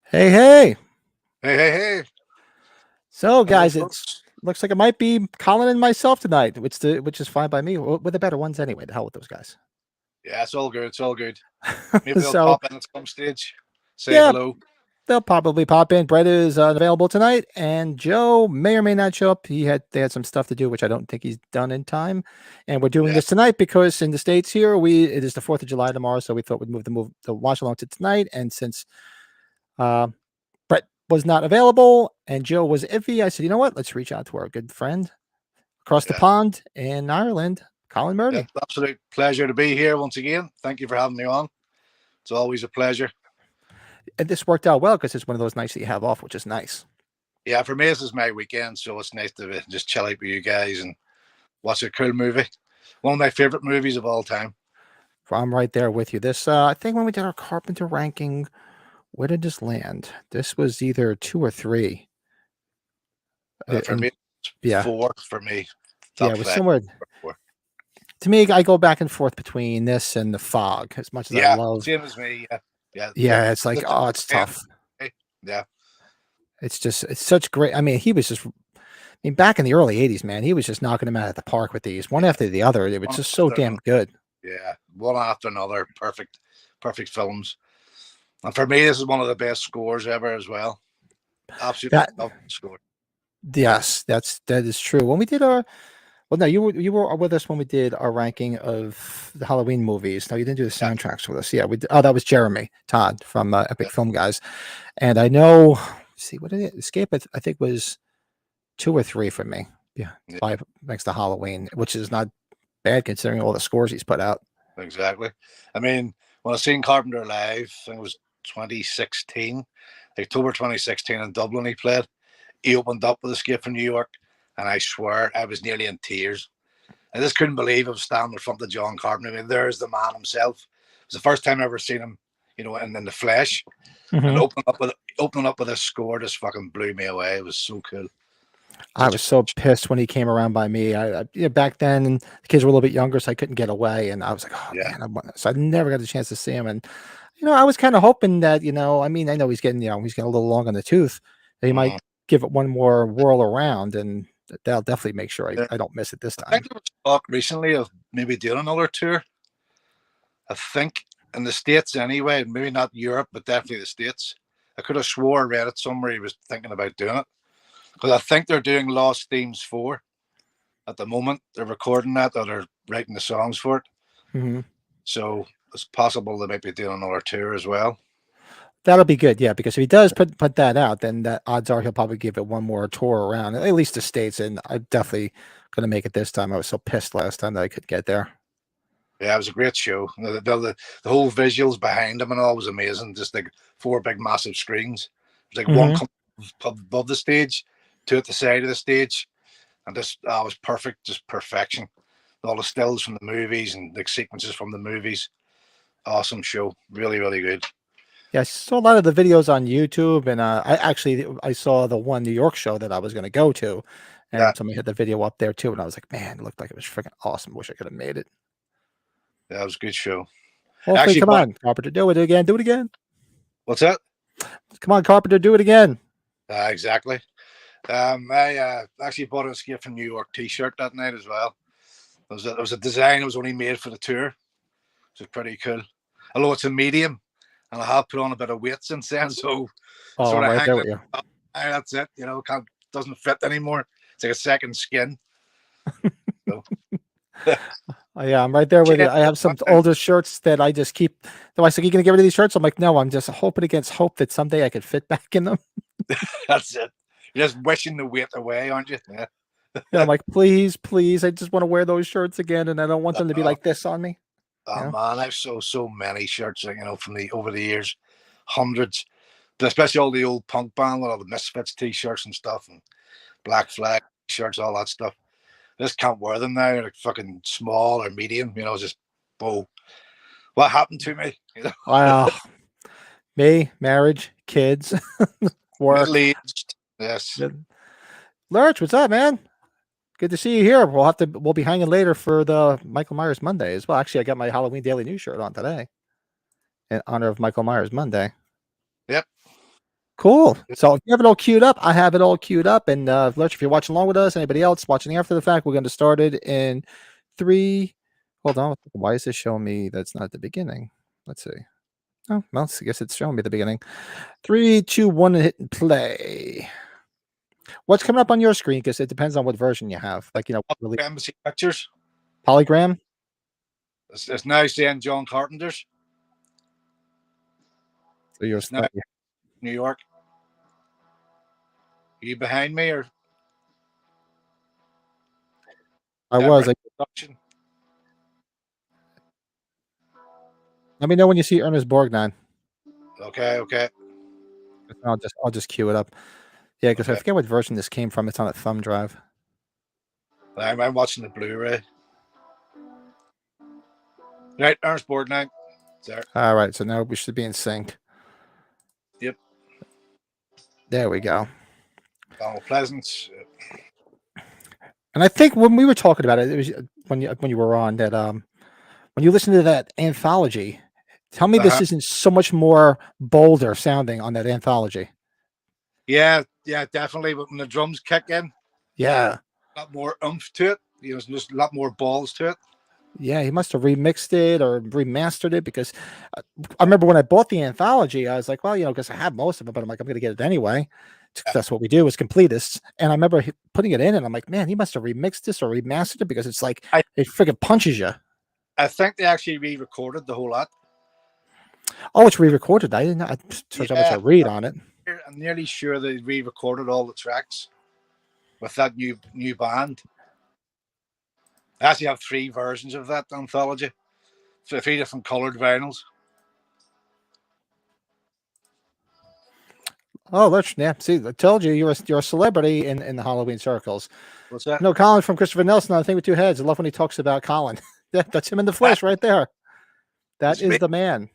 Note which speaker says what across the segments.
Speaker 1: Hey, hey.
Speaker 2: Hey.
Speaker 1: So, guys, it looks like it might be Colin and myself tonight, which is fine by me. We're the better ones anyway. The hell with those guys.
Speaker 2: Yeah, it's all good. It's all good. Maybe they'll
Speaker 1: So,
Speaker 2: pop in at some stage. Say
Speaker 1: yeah,
Speaker 2: hello.
Speaker 1: they'll probably pop in. Brett is available tonight, and Joe may or may not show up. They had some stuff to do, which I don't think he's done in time. And we're doing this tonight because in the States here, it is the 4th of July tomorrow, so we thought we'd move the watch along to tonight. And since Brett was not available and Joe was iffy, I said, you know what? Let's reach out to our good friend across the pond in Ireland, Colin Murdy.
Speaker 2: It's an absolute pleasure to be here once again. Thank you for having me on. It's always a pleasure.
Speaker 1: And this worked out well because it's one of those nights that you have off, which is nice.
Speaker 2: Yeah, for me, this is my weekend, so it's nice to just chill out with you guys and watch a cool movie. One of my favorite movies of all time.
Speaker 1: I'm right there with you. This, I think when we did our Carpenter ranking, where did this land? This was either 2 or 3.
Speaker 2: For me, 4 for me.
Speaker 1: Yeah, it was somewhere. To me, I go back and forth between this and The Fog as much as I love.
Speaker 2: Same as me.
Speaker 1: Yeah, it's like, oh, it's tough.
Speaker 2: Yeah.
Speaker 1: It's such great. I mean, he was just, back in the early 80s, man, he was just knocking them out of the park with these one after the other. It was just so damn good.
Speaker 2: Yeah, one after another. Perfect films. And for me, this is one of the best scores ever as well. Absolutely love the score.
Speaker 1: Yes, that is true. When we did our, well, no, you were with us when we did our ranking of the Halloween movies. No, you didn't do the soundtracks with us. Yeah, we did. Oh, that was Jeremy Todd from Epic Film Guys. And I know, let's see, what did it? Escape? I think was 2 or 3 for me. Yeah, 5 next to Halloween, which is not bad considering all the scores he's put out.
Speaker 2: Exactly. I mean, when I seen Carpenter live, I think it was 2016, October 2016 in Dublin. He played. He opened up with Escape from New York, and I swear I was nearly in tears. I just couldn't believe I was standing in front of John Carpenter. I mean, there's the man himself. It was the first time I ever seen him, in the flesh. Mm-hmm. And opening up with a score just fucking blew me away. It was so cool.
Speaker 1: I was so pissed when he came around by me. Back then, the kids were a little bit younger, so I couldn't get away. And I was like, oh, man. So I never got a chance to see him. And, I was kind of hoping that, I know he's getting, he's getting a little long on the tooth. That he might give it one more whirl around, and that'll definitely make sure I don't miss it this time.
Speaker 2: I think there was talk recently of maybe doing another tour. I think in the States anyway, maybe not Europe, but definitely the States. I could have swore I read it somewhere he was thinking about doing it. Because I think they're doing Lost Themes 4 at the moment. They're recording that, or they're writing the songs for it.
Speaker 1: Mm-hmm.
Speaker 2: So it's possible they might be doing another tour as well.
Speaker 1: That'll be good, yeah, because if he does put that out, then the odds are he'll probably give it one more tour around, at least the States, and I'm definitely going to make it this time. I was so pissed last time that I could get there.
Speaker 2: Yeah, it was a great show. The whole visuals behind him and all was amazing. Just like 4 big massive screens. It was like one above the stage, 2 at the side of the stage, and this was perfect, just perfection. all the stills from the movies and the sequences from the movies. Awesome show, really, really good.
Speaker 1: Yeah, I saw a lot of the videos on YouTube, and I saw the one New York show that I was going to go to,
Speaker 2: Yeah,
Speaker 1: and somebody had the video up there too, and I was like, man, it looked like it was freaking awesome. Wish I could have made it.
Speaker 2: that was a good show.
Speaker 1: Hopefully,
Speaker 2: Actually,
Speaker 1: come
Speaker 2: but
Speaker 1: on, Carpenter, do it again, do it again.
Speaker 2: what's that?
Speaker 1: Come on, Carpenter, do it again.
Speaker 2: Exactly. I actually bought a Escape from New York T-shirt that night as well. It was a design that was only made for the tour, which is pretty cool. Although it's a medium, and I have put on a bit of weight since then, so
Speaker 1: Oh,
Speaker 2: sort
Speaker 1: I'm
Speaker 2: of
Speaker 1: right there
Speaker 2: hanging.
Speaker 1: with you.
Speaker 2: That's it. Doesn't fit anymore. It's like a second skin. So,
Speaker 1: Oh, yeah, I'm right there with you. I have some older shirts that I just keep. Though I said, "You gonna get rid of these shirts?" I'm like, "No, I'm just hoping against hope that someday I could fit back in them."
Speaker 2: that's it. You're just wishing the weight away, aren't you? Yeah.
Speaker 1: And I'm like, "Please, please, I just want to wear those shirts again, and I don't want them to be like this on me."
Speaker 2: Oh
Speaker 1: You know?
Speaker 2: man, I've so many shirts, from the over the years, hundreds. But especially all the old punk band, all the Misfits T-shirts and stuff, and Black Flag shirts, all that stuff. I just can't wear them now. Like fucking small or medium, just what happened to me?
Speaker 1: Wow. Me, marriage, kids, work.
Speaker 2: Middle aged. Yes.
Speaker 1: Lurch, what's up, man? Good to see you here. We'll be hanging later for the Michael Myers Monday as well. Actually, I got my Halloween Daily News shirt on today in honor of Michael Myers Monday.
Speaker 2: Yep.
Speaker 1: Cool. So if you have it all queued up, I have it all queued up. And Lurch, if you're watching along with us, anybody else watching after the fact, we're going to start it in 3. Hold on. Why is this showing me that's not the beginning? Let's see. Oh, well, I guess it's showing me the beginning. 3, 2, 1, and hit and play. What's coming up on your screen? Because it depends on what version you have. Like, really
Speaker 2: Embassy Pictures.
Speaker 1: polygram.
Speaker 2: It's now saying John Carpenter's.
Speaker 1: So you're
Speaker 2: Now New York. Are you behind me or?
Speaker 1: I was.
Speaker 2: Production.
Speaker 1: Let me know when you see Ernest Borgnine.
Speaker 2: Okay.
Speaker 1: I'll just queue it up. Yeah, because I
Speaker 2: Okay.
Speaker 1: forget what version this came from. It's on a thumb drive.
Speaker 2: I'm watching the Blu-ray. Right, Ernest Borgnine. There.
Speaker 1: All right, so now we should be in sync.
Speaker 2: Yep.
Speaker 1: There we go.
Speaker 2: Donald Pleasance.
Speaker 1: And I think when we were talking about it, it was when you were on that when you listen to that anthology, tell me this isn't so much more bolder sounding on that anthology.
Speaker 2: Yeah, definitely. But when the drums kick in,
Speaker 1: Yeah.
Speaker 2: a lot more oomph to it. There's just a lot more balls to it.
Speaker 1: Yeah, he must have remixed it or remastered it because I remember when I bought the anthology, I was like, well, because I have most of it, but I'm like, I'm going to get it anyway. That's what we do as completists. And I remember putting it in and I'm like, man, he must have remixed this or remastered it because it's like, it freaking punches you.
Speaker 2: I think they actually re-recorded the whole lot.
Speaker 1: Oh, it's re-recorded. I didn't know. I how much I read on it.
Speaker 2: I'm nearly sure they re-recorded all the tracks with that new band. I actually have 3 versions of that anthology. 3 different colored vinyls.
Speaker 1: Oh, let's see. I told you you're a celebrity in the Halloween circles.
Speaker 2: What's that?
Speaker 1: No, Colin from Christopher Nelson on The Thing with Two Heads. I love when he talks about Colin. That's him in the flesh right there. That is the man.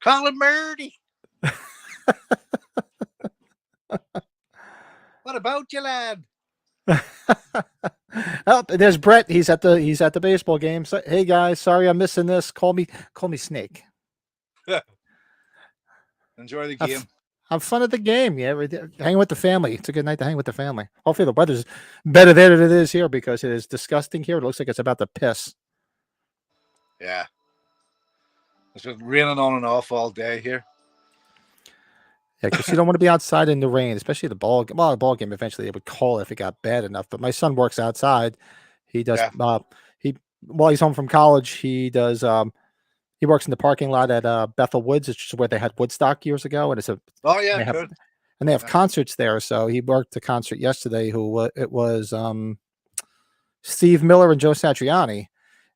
Speaker 2: Colin Murdy. What about you, lad?
Speaker 1: Oh, there's Brett. He's at the baseball game. So, hey guys, sorry I'm missing this. Call me Snake.
Speaker 2: Enjoy the game.
Speaker 1: Have fun at the game. Yeah, hang with the family. It's a good night to hang with the family. Hopefully the weather's better there than it is here because it is disgusting here. It looks like it's about to piss.
Speaker 2: Yeah. It's been raining on and off all day here.
Speaker 1: Yeah, because you don't want to be outside in the rain, especially the ball game. Well, the ball game eventually they would call it if it got bad enough. But my son works outside. He does.
Speaker 2: Yeah.
Speaker 1: While he's home from college, he does. He works in the parking lot at Bethel Woods, which is where they had Woodstock years ago, and they have concerts there. So he worked a concert yesterday. It was Steve Miller and Joe Satriani.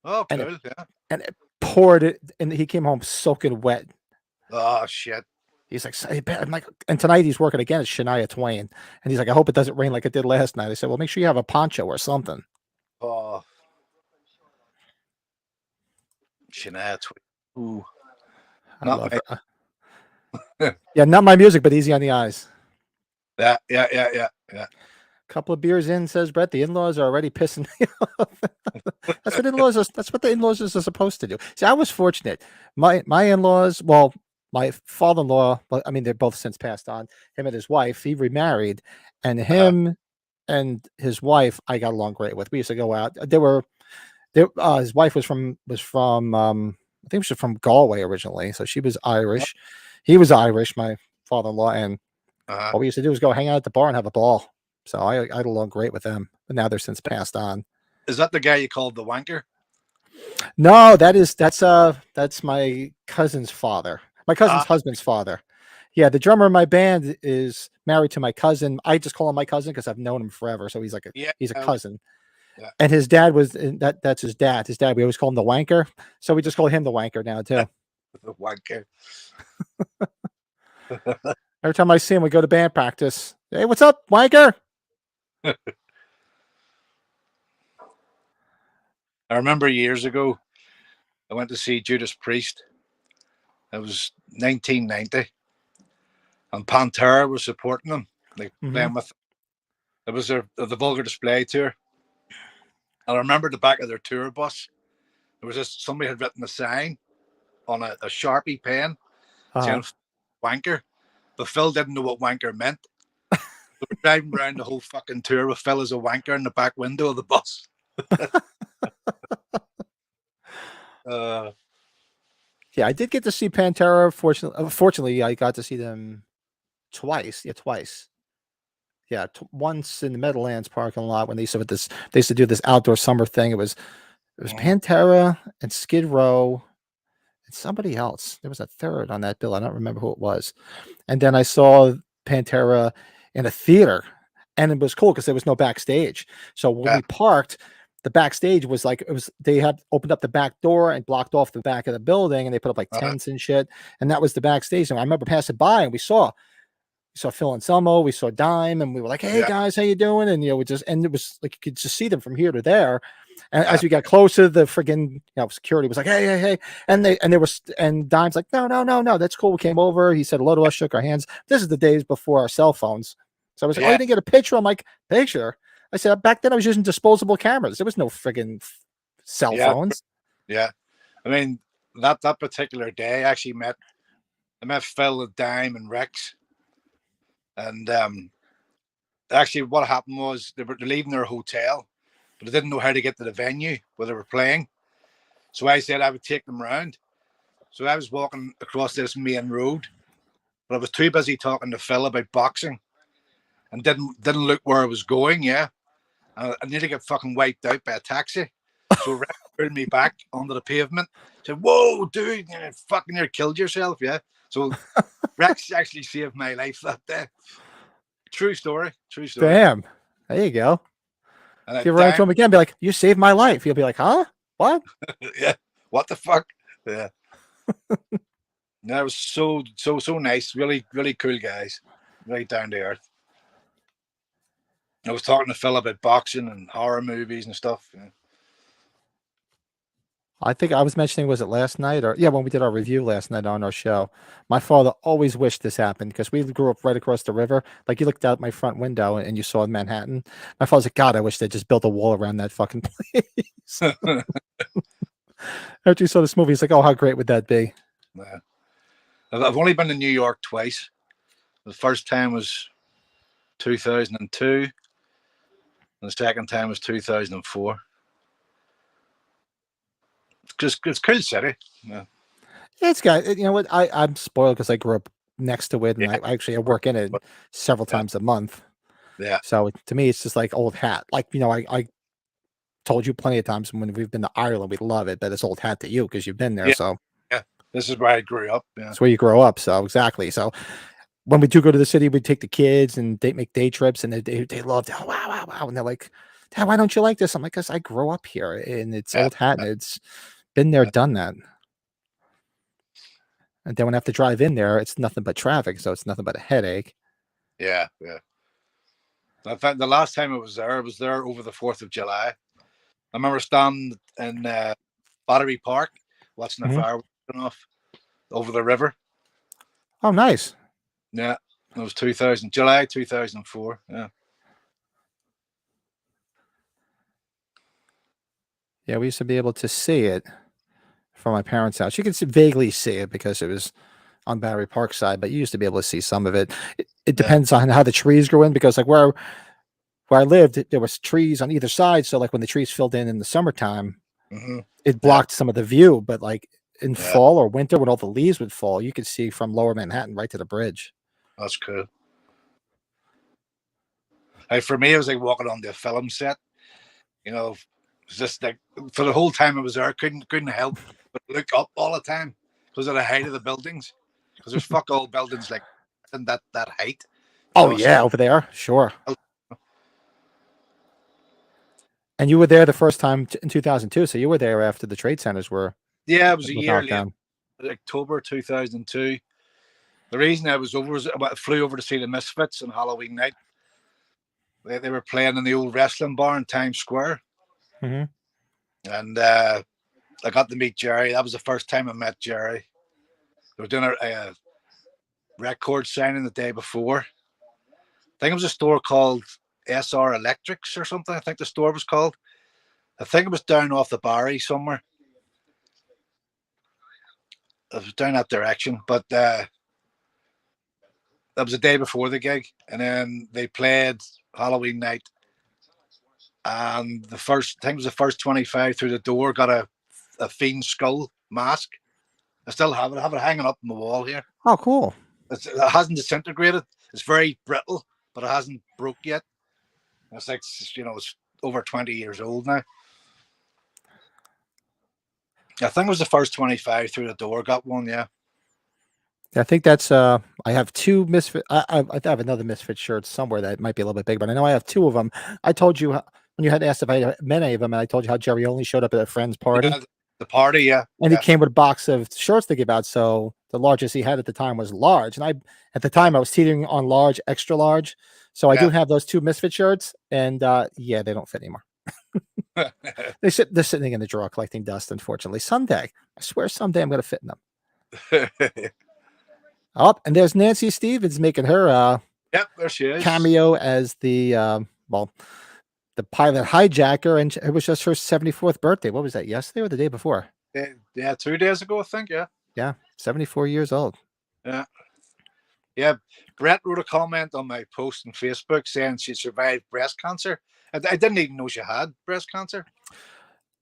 Speaker 2: Oh, cool.
Speaker 1: And it poured it, and he came home soaking wet.
Speaker 2: Oh shit.
Speaker 1: He's like, I'm like, and tonight he's working again at Shania Twain, and he's like, I hope it doesn't rain like it did last night. I said, well, make sure you have a poncho or something.
Speaker 2: Oh, Shania Twain. Ooh,
Speaker 1: I
Speaker 2: not
Speaker 1: love
Speaker 2: my.
Speaker 1: her. Yeah, not my music, but easy on the eyes.
Speaker 2: Yeah.
Speaker 1: Couple of beers in, says Brett. The in-laws are already pissing me off. That's what in-laws. That's what the in-laws are supposed to do. See, I was fortunate. My in-laws. Well, my father-in-law. Well, I mean, they're both since passed on. Him and his wife. He remarried, and him and his wife, I got along great with. We used to go out. They were. His wife was from. I think she was from Galway originally, so she was Irish. He was Irish. My father-in-law, and
Speaker 2: Uh-huh.
Speaker 1: all we used to do was go hang out at the bar and have a ball. So I got along great with them, but now they're since passed on.
Speaker 2: Is that the guy you called the wanker?
Speaker 1: No, that's my cousin's father. My cousin's
Speaker 2: Ah,
Speaker 1: husband's father. Yeah, the drummer in my band is married to my cousin. I just call him my cousin because I've known him forever. So
Speaker 2: yeah.
Speaker 1: he's a
Speaker 2: Okay.
Speaker 1: cousin.
Speaker 2: Yeah.
Speaker 1: And his dad was that's his dad. His dad, we always call him the wanker. So we just call him the wanker now too.
Speaker 2: The wanker.
Speaker 1: Every time I see him, we go to band practice. Hey, what's up, wanker?
Speaker 2: I remember years ago, I went to see Judas Priest. It was 1990, and Pantera was supporting them, like
Speaker 1: Mm-hmm.
Speaker 2: playing with. It was the Vulgar Display tour. And I remember the back of their tour bus. There was just somebody had written a sign on a Sharpie pen
Speaker 1: Uh-huh.
Speaker 2: saying "wanker," but Phil didn't know what wanker meant. We were driving around the whole fucking tour with Phil as a wanker in the back window of the bus. uh,
Speaker 1: Yeah, I did get to see Pantera. Fortunately, I got to see them twice. Yeah, twice. Yeah, once in the Meadowlands parking lot when they used to They used to do this outdoor summer thing. It was Pantera and Skid Row and somebody else. There was a third on that bill. I don't remember who it was. And then I saw Pantera in a theater, and it was cool because there was no backstage. So when
Speaker 2: yeah,
Speaker 1: we parked, the backstage was like they had opened up the back door and blocked off the back of the building, and they put up like
Speaker 2: uh,
Speaker 1: tents and shit, and that was the backstage. And I remember passing by, and we saw Phil Anselmo, we saw Dime, and we were like, "Hey
Speaker 2: yeah,
Speaker 1: guys, how you doing?" And and it was like you could just see them from here to there. And
Speaker 2: yeah,
Speaker 1: as we got closer, the friggin' security was like, "Hey," and Dime's like, "No, that's cool." We came over. He said hello to us, shook our hands. This is the days before our cell phones, so I was like, "Oh, you
Speaker 2: yeah,
Speaker 1: didn't get a picture?" I'm like, "Picture?" I said, "Back then I was using disposable cameras. There was no friggin' cell
Speaker 2: yeah,
Speaker 1: phones."
Speaker 2: yeah. I mean, that particular day, I met Phil, Dime, and Rex, and actually, what happened was they were leaving their hotel, but they didn't know how to get to the venue where they were playing. So I said I would take them round. So I was walking across this main road, but I was too busy talking to Phil about boxing and didn't look where I was going. Yeah, I nearly got fucking wiped out by a taxi. So Rex pulled me back onto the pavement. Said, "Whoa, dude, you fucking near killed yourself." Yeah. So Rex actually saved my life that day. True story. True story.
Speaker 1: Damn, there you go.
Speaker 2: And
Speaker 1: If you
Speaker 2: at
Speaker 1: ever run into him
Speaker 2: Dime,
Speaker 1: again, be like, "You saved my life." He'll be like, "Huh? What?"
Speaker 2: yeah. What the fuck? Yeah. That was so nice. Really, really cool guys. Really down to earth. I was talking to Phil about boxing and horror movies and stuff. Yeah.
Speaker 1: I think I was mentioning, was it last night or yeah, when we did our review last night on our show. My father always wished this happened because we grew up right across the river. Like you looked out my front window and you saw Manhattan. My father's like, God, I wish they just built a wall around that fucking place. After you saw this movie, he's like, oh, how great would that be?
Speaker 2: Yeah. I've only been to New York twice. The first time was 2002, and the second time was 2004. It's cool city. Yeah,
Speaker 1: It's got, you know what? I'm spoiled because I grew up next to it and
Speaker 2: yeah,
Speaker 1: I work in it several
Speaker 2: yeah,
Speaker 1: times a month.
Speaker 2: yeah,
Speaker 1: So to me, it's just like old hat. Like, I told you plenty of times when we've been to Ireland, we love it, but it's old hat to you because you've been there.
Speaker 2: yeah,
Speaker 1: So
Speaker 2: yeah. This is where I grew up. Yeah,
Speaker 1: it's where you grow up. So exactly. So when we do go to the city, we take the kids and they make day trips and they love, oh, wow. And they're like, Dad, why don't you like this? I'm like, because I grew up here and it's
Speaker 2: yeah,
Speaker 1: old hat and it's been there, done that. And then when I have to drive in there, it's nothing but traffic. So it's nothing but a headache.
Speaker 2: yeah, yeah. In fact, the last time I was there over the 4th of July. I remember standing in Battery Park watching the
Speaker 1: Mhm.
Speaker 2: fireworks going off over the river.
Speaker 1: Oh, nice.
Speaker 2: Yeah, it was July 2004. Yeah.
Speaker 1: Yeah, we used to be able to see it from my parents' house. You could vaguely see it because it was on Battery Park side, but you used to be able to see some of it. It
Speaker 2: Yeah.
Speaker 1: depends on how the trees grew in because like where I lived, there was trees on either side. So like when the trees filled in the summertime,
Speaker 2: Mm-hmm.
Speaker 1: it
Speaker 2: Yeah.
Speaker 1: blocked some of the view. But like in
Speaker 2: Yeah.
Speaker 1: fall or winter, when all the leaves would fall, you could see from Lower Manhattan right to the bridge.
Speaker 2: That's cool. Like for me, it was like walking on the film set. You know, it's just like for the whole time I was there, couldn't help but look up all the time because of the height of the buildings. Because there's fuck all buildings like in that height.
Speaker 1: Oh
Speaker 2: So
Speaker 1: yeah, over there, sure. And you were there the first time in 2002, so you were there after the trade centers were
Speaker 2: yeah, it was a year
Speaker 1: knocked
Speaker 2: later,
Speaker 1: down.
Speaker 2: October 2002. The reason I was over was I flew over to see the Misfits on Halloween night. They were playing in the old wrestling bar in Times Square,
Speaker 1: Mm-hmm.
Speaker 2: and I got to meet Jerry. That was the first time I met Jerry. They were doing a record signing the day before. I think it was a store called SR Electrics or something. I think the store was called. I think it was down off the Barry somewhere. It was down that direction, but that was the day before the gig, and then they played Halloween night. And the first I think it was the first 25 through the door got a fiend skull mask. I still have it. I have it hanging up on the wall here.
Speaker 1: Oh, cool.
Speaker 2: It hasn't disintegrated. It's very brittle, but it hasn't broke yet. It's like, it's over 20 years old now. I think it was the first 25 through the door got one. Yeah.
Speaker 1: I think that's I have two misfit. I have another misfit shirt somewhere that might be a little bit big, but I know I have two of them. I told you when you had asked if I had met any of them, and I told you how Jerry only showed up at a friend's party,
Speaker 2: Yeah, the party. Yeah.
Speaker 1: and he
Speaker 2: Yeah.
Speaker 1: came with a box of shirts to give out. So the largest he had at the time was large, and at the time I was teetering on large, extra large. So I do have those two misfit shirts, and yeah, they don't fit anymore. They're sitting in the drawer collecting dust. Unfortunately, someday I swear someday I'm going to fit in them. Oh, and there's Nancy Stevens making her
Speaker 2: Yep, there she is.
Speaker 1: cameo as the the pilot hijacker, and it was just her 74th birthday. What was that? Yesterday or the day before?
Speaker 2: Yeah, 2 days ago, I think. Yeah.
Speaker 1: Yeah, 74 years old.
Speaker 2: Yeah. Yeah. Brett wrote a comment on my post on Facebook saying she survived breast cancer. I didn't even know she had breast cancer.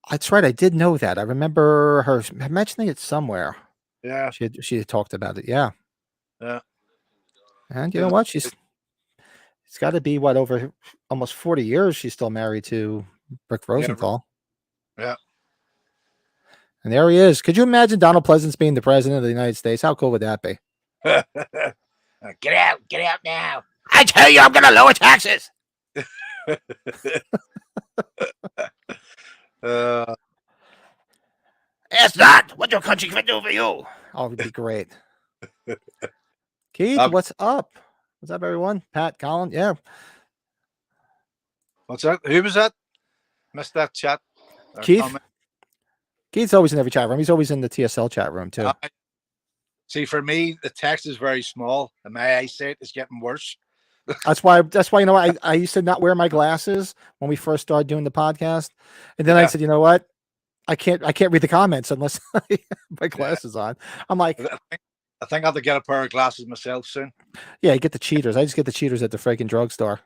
Speaker 1: That's right. I did know that. I remember her mentioning it somewhere.
Speaker 2: Yeah.
Speaker 1: She had talked about it. Yeah.
Speaker 2: Yeah.
Speaker 1: And you know what? It's got to be over almost 40 years. She's still married to Rick Rosenthal.
Speaker 2: Yeah.
Speaker 1: And there he is. Could you imagine Donald Pleasance being the president of the United States? How cool would that be?
Speaker 2: Get out now.
Speaker 1: I tell you, I'm going to lower taxes. It's not what your country can do for you. Oh, it'd be great. Keith, what's up? What's up, everyone? Pat, Colin, yeah.
Speaker 2: What's that? Who was that? Missed that chat.
Speaker 1: Keith.
Speaker 2: Comment.
Speaker 1: Keith's always in every chat room. He's always in the TSL chat room too.
Speaker 2: See, for me, the text is very small, and my eyesight is getting worse.
Speaker 1: That's why I used to not wear my glasses when we first started doing the podcast, and then I said, you know what, I can't read the comments unless I have my glasses on. I'm like,
Speaker 2: I think I have to get a pair of glasses myself soon.
Speaker 1: Yeah, you get the cheaters. I just get the cheaters at the freaking drugstore.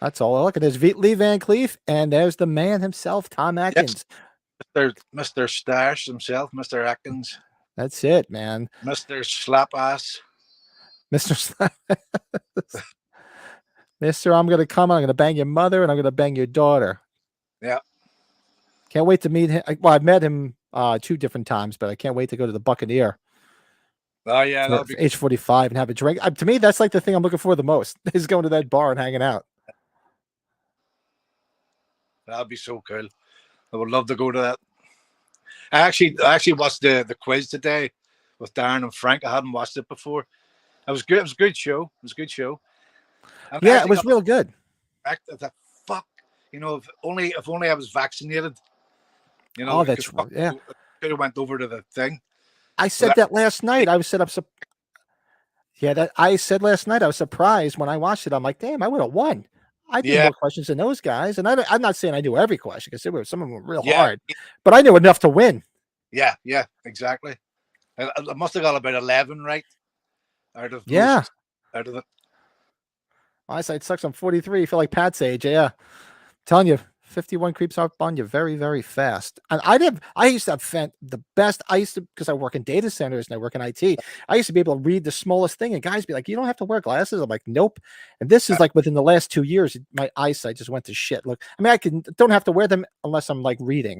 Speaker 1: That's all. Look, there's Lee Van Cleef, and there's the man himself, Tom Atkins.
Speaker 2: Yes. Mr. Stash himself, Mr. Atkins.
Speaker 1: That's it, man.
Speaker 2: Mr. Slap Ass.
Speaker 1: Mr. I'm going to come, I'm going to bang your mother, and I'm going to bang your daughter.
Speaker 2: Yeah.
Speaker 1: Can't wait to meet him. Well, I've met him 2 different times, but I can't wait to go to the Buccaneer.
Speaker 2: Oh, yeah.
Speaker 1: That'll be age 45 and have a drink. To me, that's like the thing I'm looking for the most, is going to that bar and hanging out.
Speaker 2: That'd be so cool. I would love to go to that. I actually watched the quiz today with Darren and Frank. I hadn't watched it before. It was good. It was a good show. It was a good show. And
Speaker 1: yeah, it was real good.
Speaker 2: Fuck, if only I was vaccinated. You know,
Speaker 1: Oh,
Speaker 2: it could,
Speaker 1: that's right. Yeah.
Speaker 2: could have went over to the thing.
Speaker 1: I
Speaker 2: But
Speaker 1: said that last night. I was set up. Yeah, that I said last night. I was surprised when I watched it. I'm like, damn, I would have won. I did
Speaker 2: yeah,
Speaker 1: more questions than those guys, and I'm not saying I knew every question because some of them were real
Speaker 2: yeah,
Speaker 1: hard, but I knew enough to win.
Speaker 2: yeah, exactly. I must have got about 11 right out of
Speaker 1: Yeah,
Speaker 2: most out of it.
Speaker 1: my eyesight sucks. I'm 43. I feel like Pat's age. Yeah, telling you, 51 creeps up on you very, very fast. And I used to have the best. I used to, because I work in data centers and I work in IT. I used to be able to read the smallest thing, and guys be like, "You don't have to wear glasses." I'm like, "Nope." And this is like within the last 2 years, my eyesight just went to shit. Look, I mean, don't have to wear them unless I'm like reading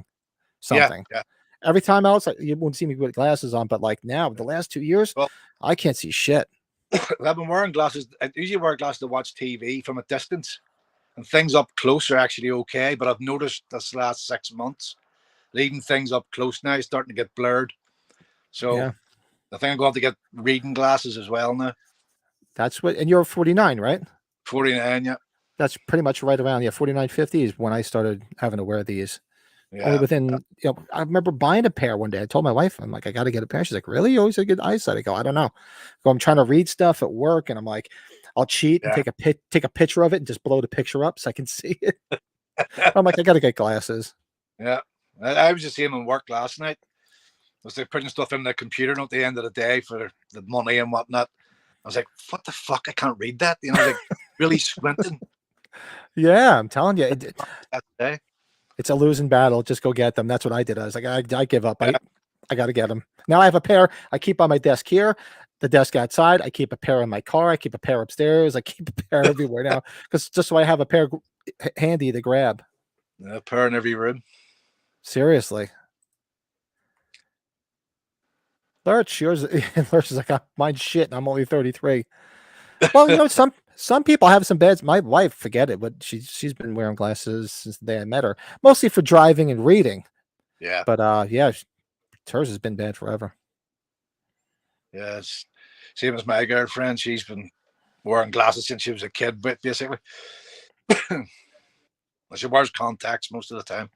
Speaker 2: Yeah,
Speaker 1: something.
Speaker 2: yeah.
Speaker 1: Every time else, you won't see me with glasses on. But like now, the last 2 years,
Speaker 2: Well,
Speaker 1: I can't see shit.
Speaker 2: I've been wearing glasses. I usually wear glasses to watch TV from a distance, and things up close are actually okay. But I've noticed this last 6 months, leaving things up close now is starting to get blurred. So
Speaker 1: Yeah,
Speaker 2: I think I'm going to have to get reading glasses as well now.
Speaker 1: that's what. And you're 49, right?
Speaker 2: 49, yeah.
Speaker 1: That's pretty much right around 49.50 is when I started having to wear these. Only
Speaker 2: Yeah.
Speaker 1: within, I remember buying a pair one day. I told my wife, I'm like, I got to get a pair. She's like, really? You always have good eyesight. I go, I don't know. I'm trying to read stuff at work, and I'm like, I'll cheat and
Speaker 2: Yeah.
Speaker 1: take a picture of it and just blow the picture up so I can see it. I'm like, I got to get glasses.
Speaker 2: Yeah. I was just seeing them work last night. I was like putting stuff in the computer, and at the end of the day for the money and whatnot. I was like, what the fuck? I can't read that. You know, I was like really squinting
Speaker 1: Yeah, I'm telling you,
Speaker 2: that day.
Speaker 1: it's a losing battle. Just go get them. That's what I did. I was like, I give up.
Speaker 2: Yeah.
Speaker 1: I got to get them. Now I have a pair I keep on my desk here, the desk outside. I keep a pair in my car. I keep a pair upstairs. I keep a pair everywhere now because just so I have a pair handy to grab.
Speaker 2: A pair in every room.
Speaker 1: Seriously. Lurch, yours Lurch is like, mine's shit, and I'm only 33. Well, some people have some beds. My wife, forget it, but she's been wearing glasses since the day I met her, mostly for driving and reading.
Speaker 2: Yeah.
Speaker 1: But yeah, hers has been bad forever.
Speaker 2: Yeah. Same as my girlfriend. She's been wearing glasses since she was a kid, but basically. She wears contacts most of the time.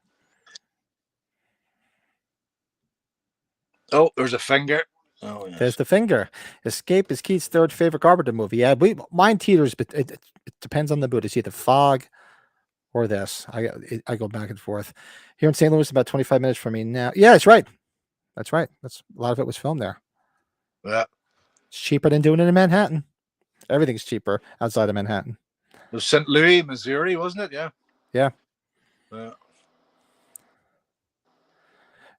Speaker 2: Oh, there's a finger. Oh, yes.
Speaker 1: There's the finger. Escape is Keith's third favorite Carpenter movie. Yeah, mine teeters, but it depends on the mood. It's either Fog or this. I go back and forth. Here in St. Louis, about 25 minutes from me now. Yeah, that's right. That's right. That's a lot of it was filmed there.
Speaker 2: Yeah.
Speaker 1: It's cheaper than doing it in Manhattan. Everything's cheaper outside of Manhattan.
Speaker 2: It was St. Louis, Missouri, wasn't it? Yeah.
Speaker 1: Yeah.
Speaker 2: Yeah.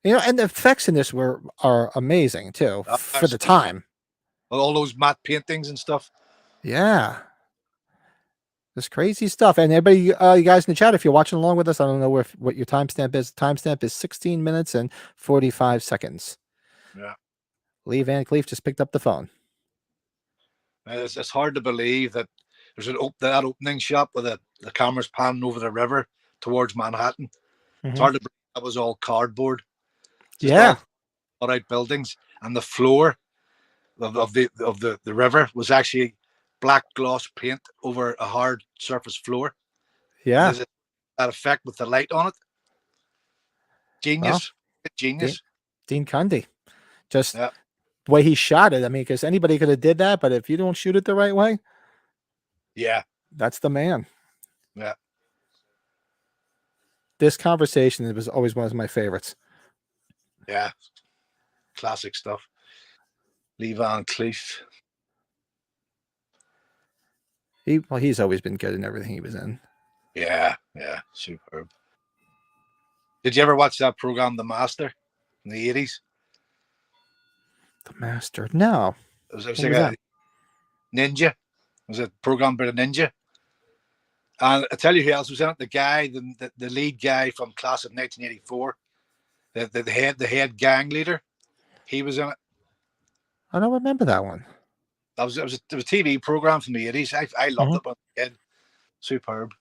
Speaker 1: And the effects in this are amazing too for the time.
Speaker 2: All those matte paintings and stuff.
Speaker 1: Yeah. This crazy stuff. And everybody, you guys in the chat, if you're watching along with us, I don't know what your timestamp is. Timestamp is 16 minutes and 45 seconds.
Speaker 2: Yeah.
Speaker 1: Lee Van Cleef just picked up the phone.
Speaker 2: It's hard to believe that there's that opening shot where the camera's panning over the river towards Manhattan.
Speaker 1: Mm-hmm.
Speaker 2: It's hard to believe that was all cardboard. Just
Speaker 1: yeah.
Speaker 2: all out buildings, and the floor of the river was actually black gloss paint over a hard surface floor.
Speaker 1: Yeah.
Speaker 2: That effect with the light on it. Genius. Well, genius.
Speaker 1: Dean Cundy. Just the way he shot it. I mean, because anybody could have did that, but if you don't shoot it the right way,
Speaker 2: yeah,
Speaker 1: that's the man.
Speaker 2: Yeah.
Speaker 1: This conversation was always one of my favorites.
Speaker 2: Yeah. Classic stuff. Lee Van Cleef.
Speaker 1: He's always been good in everything he was in.
Speaker 2: Yeah, superb. Did you ever watch that program, The Master, in the 80s?
Speaker 1: The Master? No.
Speaker 2: It was like a ninja. It was a program about a ninja. And I tell you who else was in it. The guy, the lead guy from class of 1984, the head gang leader, he was in it.
Speaker 1: I don't remember that one.
Speaker 2: It was a TV program from the 80s. I loved it when I was a kid. Superb.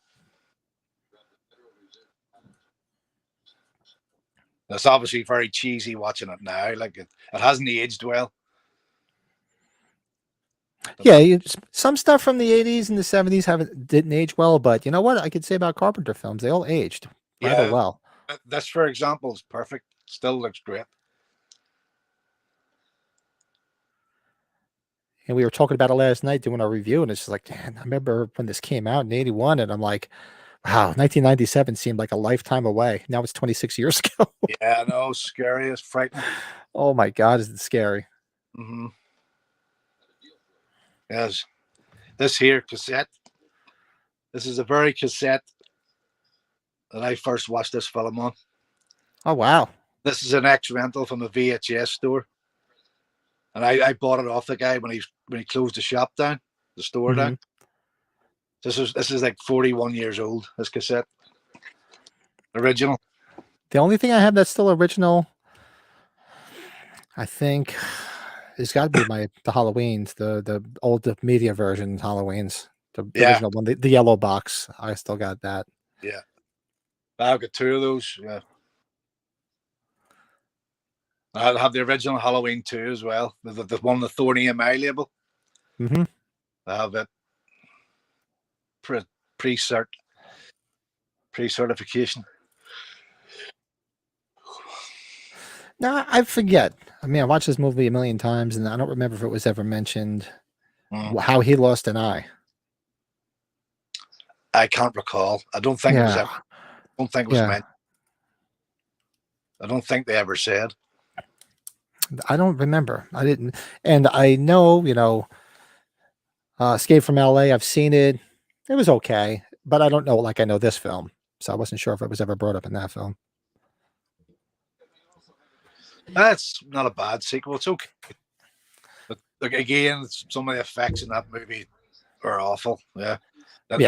Speaker 2: It's obviously very cheesy watching it now. Like it hasn't aged well.
Speaker 1: Yeah, some stuff from the 80s and the 70s didn't age well, but you know what I could say about Carpenter films? They all aged rather well.
Speaker 2: This, for example, is perfect. Still looks great.
Speaker 1: And we were talking about it last night doing our review, and it's just like, man, I remember when this came out in '81, and I'm like, wow, 1997 seemed like a lifetime away. Now it's 26 years ago.
Speaker 2: Yeah, I know, scary, it's frightening.
Speaker 1: Oh my God, is it scary?
Speaker 2: Mm-hmm. Yes, this here cassette. This is the very cassette that I first watched this film on.
Speaker 1: Oh wow.
Speaker 2: This is an ex-rental from a VHS store, and I bought it off the guy when he closed the shop down, the store down. This is like 41 years old. This cassette, original.
Speaker 1: The only thing I have that's still original, I think, it's got to be the Halloweens, the old media version Halloweens, the original one, the yellow box. I still got that.
Speaker 2: Yeah, I've got 2 of those. Yeah, I have the original Halloween 2 as well. The one with the Thorny MI label.
Speaker 1: Mm-hmm.
Speaker 2: I have it pre-certification.
Speaker 1: No, I forget. I mean, I watched this movie a million times, and I don't remember if it was ever mentioned how he lost an eye.
Speaker 2: I can't recall. I don't think it was ever. I don't think it was meant. I don't think they ever said.
Speaker 1: I don't remember. I didn't. And I know, Escape from LA, I've seen it. It was okay, but I don't know, like I know this film. So I wasn't sure if it was ever brought up in that film.
Speaker 2: That's not a bad sequel. It's okay. But like, again, some of the effects in that movie are awful. Yeah. That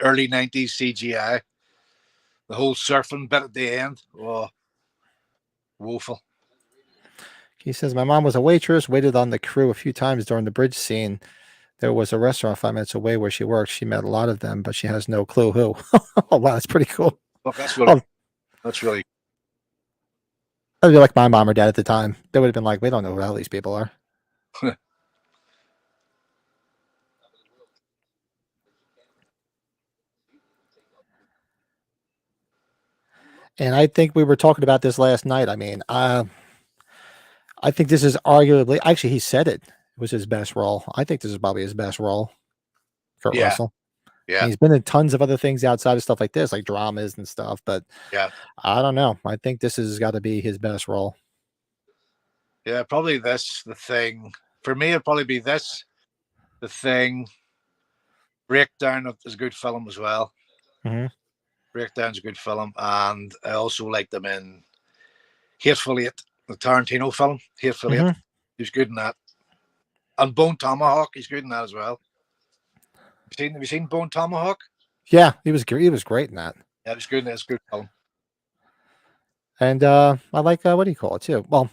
Speaker 2: early 90s CGI. The whole surfing bit at the end. Oh, woeful.
Speaker 1: He says, my mom was a waitress, waited on the crew a few times during the bridge scene. There was a restaurant 5 minutes away where she worked. She met a lot of them, but she has no clue who. Oh, wow, that's pretty cool.
Speaker 2: Well, that's really.
Speaker 1: That'd be like my mom or dad at the time. They would have been like, we don't know who the hell these people are. And I think we were talking about this last night. I mean, I think this is arguably, actually, he said it was his best role. I think this is probably his best role, Kurt Russell.
Speaker 2: Yeah.
Speaker 1: He's been in tons of other things outside of stuff like this, like dramas and stuff, but I don't know. I think this has got to be his best role.
Speaker 2: Yeah, probably this, The Thing. For me, it'd probably be this, The Thing. Breakdown is a good film as well.
Speaker 1: Mm-hmm.
Speaker 2: Breakdown's a good film, and I also liked him in Hateful Eight, the Tarantino film. Hateful Eight, he was good in that. And Bone Tomahawk, he's good in that as well. Have you seen Bone Tomahawk?
Speaker 1: Yeah, he was great in that.
Speaker 2: Yeah, it was good. It's a good film.
Speaker 1: And I like what do you call it too? Well,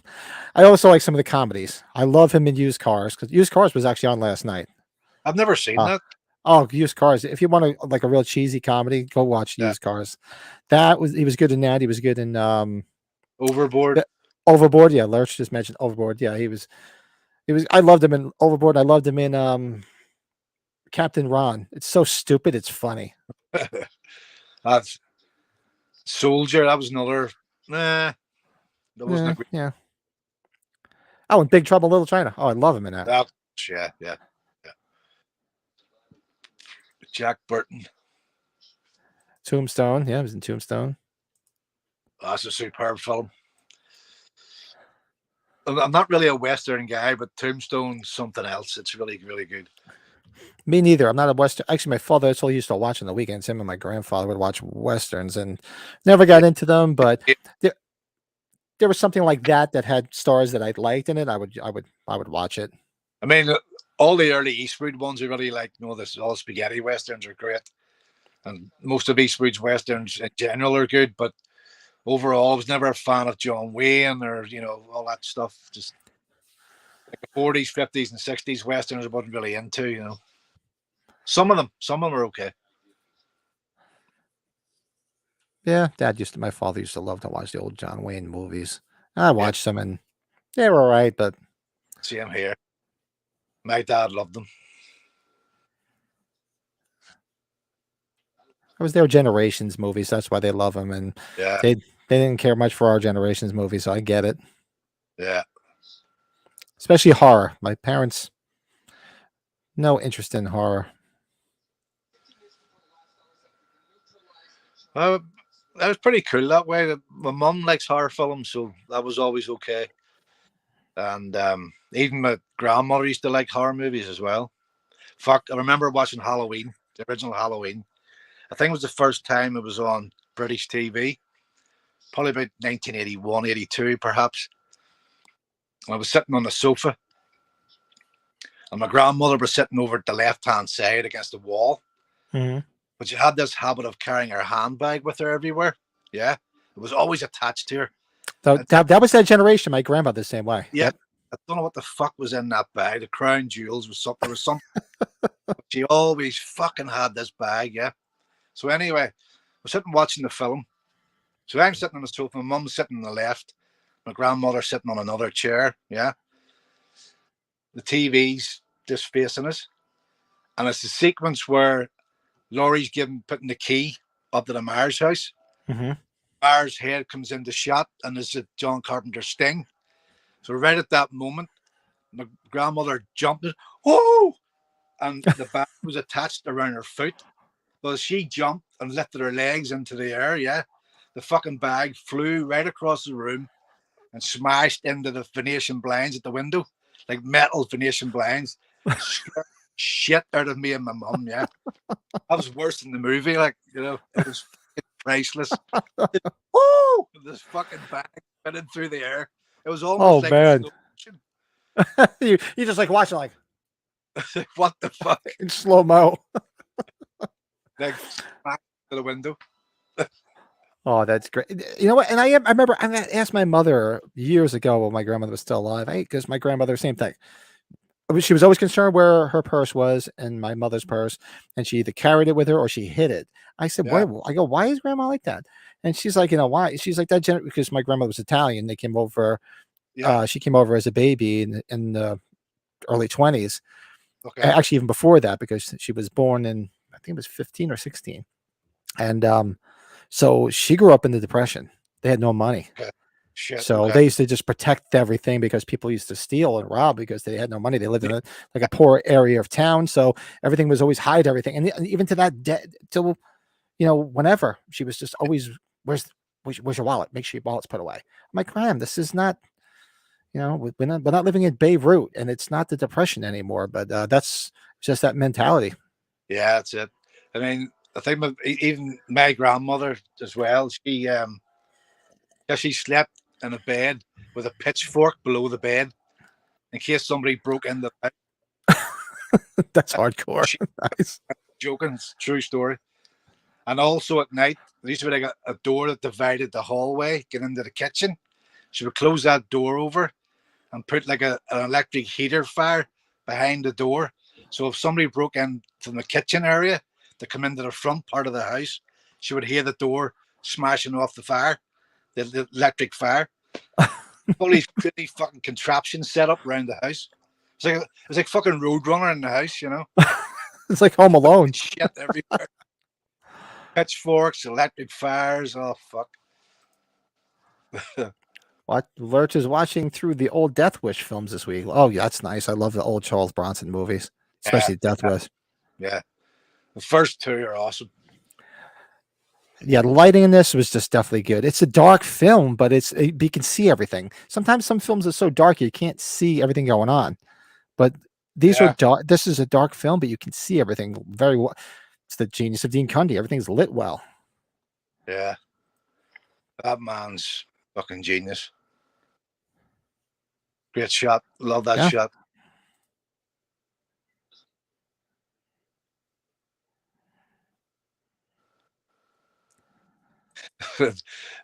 Speaker 1: I also like some of the comedies. I love him in Used Cars, because Used Cars was actually on last night.
Speaker 2: I've never seen that.
Speaker 1: Oh, Used Cars! If you want like a real cheesy comedy, go watch Used Cars. He was good in that. He was good in
Speaker 2: Overboard.
Speaker 1: Overboard, yeah. Lurch just mentioned Overboard. Yeah, he was. I loved him in Overboard. I loved him in Captain Ron. It's so stupid. It's funny.
Speaker 2: That's Soldier. That was another. Nah, that wasn't a great.
Speaker 1: Yeah. Oh, and Big Trouble in Little China. Oh, I love him in that.
Speaker 2: Yeah. Jack Burton.
Speaker 1: Tombstone. Yeah, he was in Tombstone.
Speaker 2: Oh, that's a superb film. I'm not really a Western guy, but Tombstone's something else. It's really, really good.
Speaker 1: Me neither. I'm not a Western. Actually, my father, that's all he used to watch on the weekends. Him and my grandfather would watch Westerns, and never got into them. But there was something like that had stars that I liked in it. I would watch it.
Speaker 2: I mean, all the early Eastwood ones are really like, this all spaghetti Westerns are great. And most of Eastwood's Westerns in general are good, but overall, I was never a fan of John Wayne or, all that stuff. Just like the 40s, 50s, and 60s Westerns I wasn't really into, Some of them are okay.
Speaker 1: Yeah, my father used to love to watch the old John Wayne movies. I watched them, and they were all right, but.
Speaker 2: Same here. My dad loved them.
Speaker 1: It was their generation's movies. That's why they love them, and
Speaker 2: Yeah,
Speaker 1: they didn't care much for our generation's movies. So I get it,
Speaker 2: yeah.
Speaker 1: especially horror. My parents no interest in horror.
Speaker 2: Well, that was pretty cool that way. My mum likes horror films, so that was always okay. And even my grandmother used to like horror movies as well. Fuck, I remember watching Halloween, the original Halloween. I think it was the first time it was on British TV, probably about 1981, 82, perhaps. And I was sitting on the sofa, and my grandmother was sitting over at the left-hand side against the wall.
Speaker 1: Mm-hmm.
Speaker 2: But she had this habit of carrying her handbag with her everywhere. Yeah, it was always attached to her.
Speaker 1: So that was that generation. My grandmother the same way.
Speaker 2: Yeah,
Speaker 1: Yep.
Speaker 2: I don't know what the fuck was in that bag. The crown jewels was something. There was something. She always fucking had this bag. Yeah. So anyway, we're sitting watching the film. So I'm sitting on the sofa. My mum's sitting on the left. My grandmother sitting on another chair. Yeah. The TV's just facing us, and it's the sequence where Laurie's putting the key up to the Myers house.
Speaker 1: Mm-hmm.
Speaker 2: Myers' head comes into shot, and there's a John Carpenter sting. So right at that moment, my grandmother jumped. Oh! And the bag was attached around her foot. Well, she jumped and lifted her legs into the air. Yeah, the fucking bag flew right across the room and smashed into the Venetian blinds at the window, like metal Venetian blinds. Scared shit out of me and my mum. Yeah, that was worse than the movie. Like, you know, it was priceless. Oh, this fucking bag spinning through the air. It was almost
Speaker 1: Oh
Speaker 2: like
Speaker 1: man,
Speaker 2: slow motion.
Speaker 1: you just like watching like
Speaker 2: What the fuck?
Speaker 1: in slow mo.
Speaker 2: Like smack to the window.
Speaker 1: Oh, that's great. You know what? And I remember I asked my mother years ago when my grandmother was still alive. Because my grandmother, same thing. She was always concerned where her purse was and my mother's purse, and she either carried it with her or she hid it. I said,
Speaker 2: Yeah,
Speaker 1: "What?" I go, "Why is grandma like that?" And she's like, "You know why?" She's like that because my grandmother was Italian. They came over.
Speaker 2: yeah.
Speaker 1: She came over as a baby in the early 20s.
Speaker 2: Okay.
Speaker 1: Actually, even before that, because she was born in I think it was 15 or 16, and so she grew up in the Depression. They had no money.
Speaker 2: Okay. Shit.
Speaker 1: So
Speaker 2: Okay.
Speaker 1: they used to just protect everything because people used to steal and rob because they had no money. They lived in like a poor area of town, so everything was always hide everything. And even to that till whenever she was just always, where's your wallet? Make sure your wallet's put away. I'm like, Graham, this is not, we're not living in Beirut, and it's not the Depression anymore. But that's just that mentality.
Speaker 2: Yeah, that's it. I mean, I think even my grandmother as well. She slept in a bed with a pitchfork below the bed in case somebody broke in the bed.
Speaker 1: That's hardcore.
Speaker 2: She
Speaker 1: Nice.
Speaker 2: joking, it's a true story. And also at night, there used to be like a door that divided the hallway, get into the kitchen. She would close that door over and put like an electric heater fire behind the door. So if somebody broke in from the kitchen area to come into the front part of the house, she would hear the door smashing off the electric fire. All these crazy fucking contraptions set up around the house. It's like fucking Roadrunner in the house, you know?
Speaker 1: It's like Home Alone.
Speaker 2: Shit everywhere. Pitchforks, electric fires. Oh, fuck.
Speaker 1: What Lurch is watching through the old Death Wish films this week. Oh, yeah, that's nice. I love the old Charles Bronson movies,
Speaker 2: Yeah,
Speaker 1: especially Death Wish.
Speaker 2: yeah. The first two are awesome.
Speaker 1: Yeah, the lighting in this was just definitely good. It's a dark film, but you can see everything. Sometimes some films are so dark you can't see everything going on. But these are
Speaker 2: Yeah,
Speaker 1: dark. This is a dark film, but you can see everything very well. It's the genius of Dean Cundy. Everything's lit well.
Speaker 2: yeah. That man's fucking genius. Great shot. Love that
Speaker 1: Yeah.
Speaker 2: shot.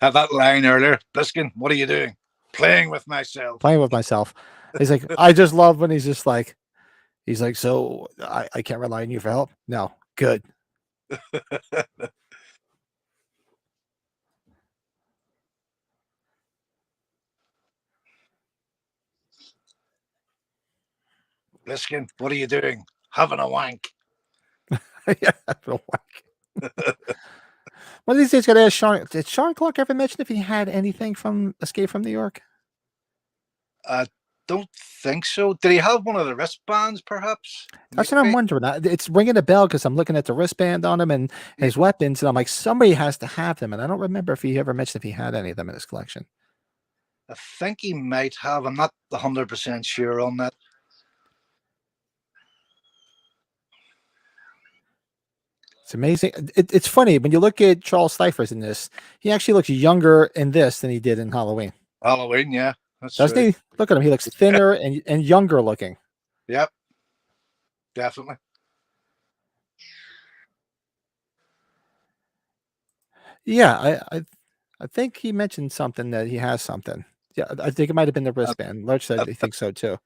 Speaker 2: Have that line earlier. Bliskin, what are you doing? Playing with myself.
Speaker 1: Playing with myself. He's like, I just love when he's like, so I can't rely on you for help. No, good.
Speaker 2: Bliskin, what are you doing? Having a wank.
Speaker 1: Yeah, I feel like. One of these days, got to ask Sean. Did Sean Clark ever mention if he had anything from Escape from New York?
Speaker 2: I don't think so. Did he have one of the wristbands, perhaps?
Speaker 1: That's what I'm wondering. It's ringing a bell because I'm looking at the wristband on him and his weapons, and I'm like, somebody has to have them. And I don't remember if he ever mentioned if he had any of them in his collection.
Speaker 2: I think he might have. I'm not 100% sure on that.
Speaker 1: It's amazing. It's funny when you look at Charles Cyphers in this. He actually looks younger in this than he did in Halloween.
Speaker 2: Halloween, yeah, that's
Speaker 1: Doesn't
Speaker 2: true.
Speaker 1: he? Look at him. He looks thinner and younger looking.
Speaker 2: Yep, definitely.
Speaker 1: Yeah, I think he mentioned something that he has something. Yeah, I think it might have been the wristband. Lurch said he thinks so too.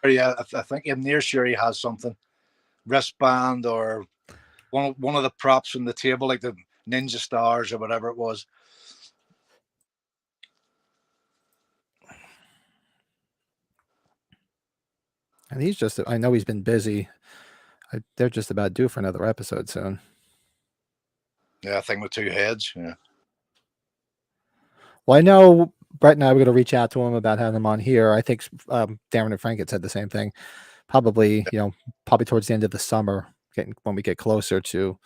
Speaker 2: Yeah, I think I'm near sure he has something, wristband or one of the props from the table, like the ninja stars or whatever it was.
Speaker 1: And he's just, I know he's been busy. They're just about due for another episode soon.
Speaker 2: Yeah, I think with two heads. Yeah.
Speaker 1: Well, I know Brett and I were going to reach out to him about having him on here. I think Darren and Frank had said the same thing. Probably, probably towards the end of the summer, when we get closer to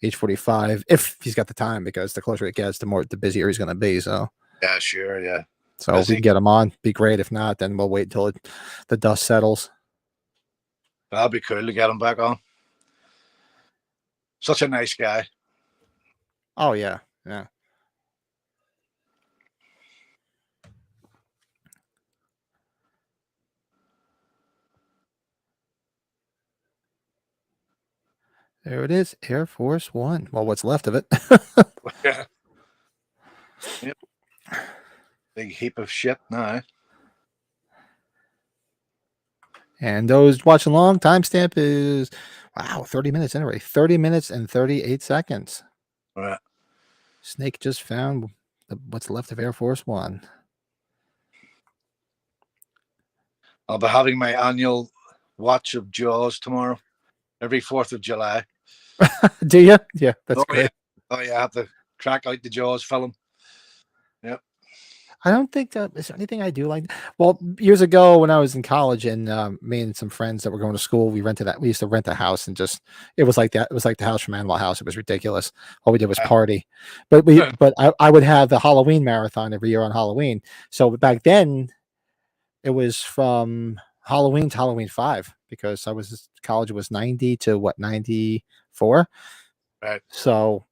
Speaker 1: age 45, if he's got the time, because the closer it gets, the busier he's going to be. So
Speaker 2: yeah, sure, yeah.
Speaker 1: So if we can get him on, be great. If not, then we'll wait until the dust settles.
Speaker 2: That'd be cool to get him back on. Such a nice guy.
Speaker 1: Oh yeah, yeah. There it is, Air Force One. Well, what's left of it.
Speaker 2: Yeah. Yep. Big heap of shit now.
Speaker 1: And those watching along, timestamp is, wow, 30 minutes anyway. 30 minutes and 38 seconds.
Speaker 2: All right.
Speaker 1: Snake just found what's left of Air Force One.
Speaker 2: I'll be having my annual watch of Jaws tomorrow, every 4th of July.
Speaker 1: Do you? Yeah, that's great.
Speaker 2: Yeah. Oh, yeah, I have to track out the Jaws film. Yep.
Speaker 1: I don't think that is anything I do like. Well, years ago when I was in college and me and some friends that were going to school, we used to rent a house and it was like that. It was like the house from Animal House. It was ridiculous. All we did was party, but I would have the Halloween marathon every year on Halloween. So back then it was from Halloween to Halloween 5 because college was 90 to 94.
Speaker 2: Right.
Speaker 1: So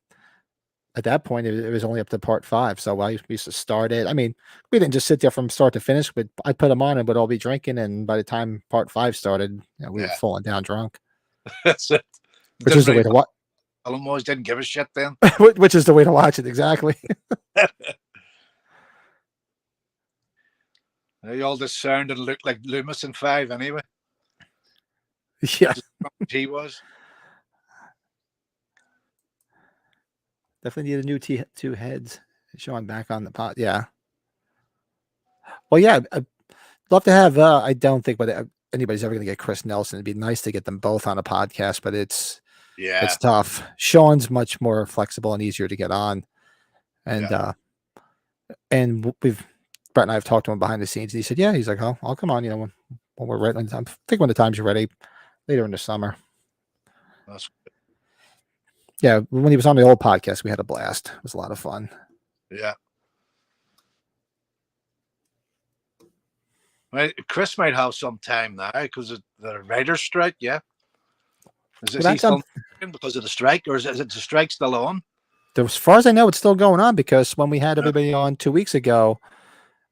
Speaker 1: at that point, it was only up to part 5. So I used to start it. I mean, we didn't just sit there from start to finish, but I'd put them on and we'd all be drinking. And by the time part 5 started, we were falling down drunk.
Speaker 2: That's it.
Speaker 1: Which is the way to watch.
Speaker 2: Almost didn't give a shit then.
Speaker 1: Which is the way to watch it, exactly.
Speaker 2: They all just sounded and looked like Loomis in 5 anyway.
Speaker 1: Yeah.
Speaker 2: He was.
Speaker 1: Definitely need a new two heads. Showing back on the pot. Yeah. Well, yeah. I'd love to have, I don't think anybody's ever going to get Chris Nelson. It'd be nice to get them both on a podcast, but it's tough. Sean's much more flexible and easier to get on. And, Brett and I have talked to him behind the scenes. And he said, yeah, he's like, oh, I'll come on, when we're ready. I think when the times you're ready, later in the summer.
Speaker 2: That's good.
Speaker 1: Yeah, when he was on the old podcast, we had a blast. It was a lot of fun.
Speaker 2: Yeah. Well, Chris might have some time now because of the writer's strike, yeah? Is he still because of the strike, or is the strike still on?
Speaker 1: As far as I know, it's still going on because when we had everybody on 2 weeks ago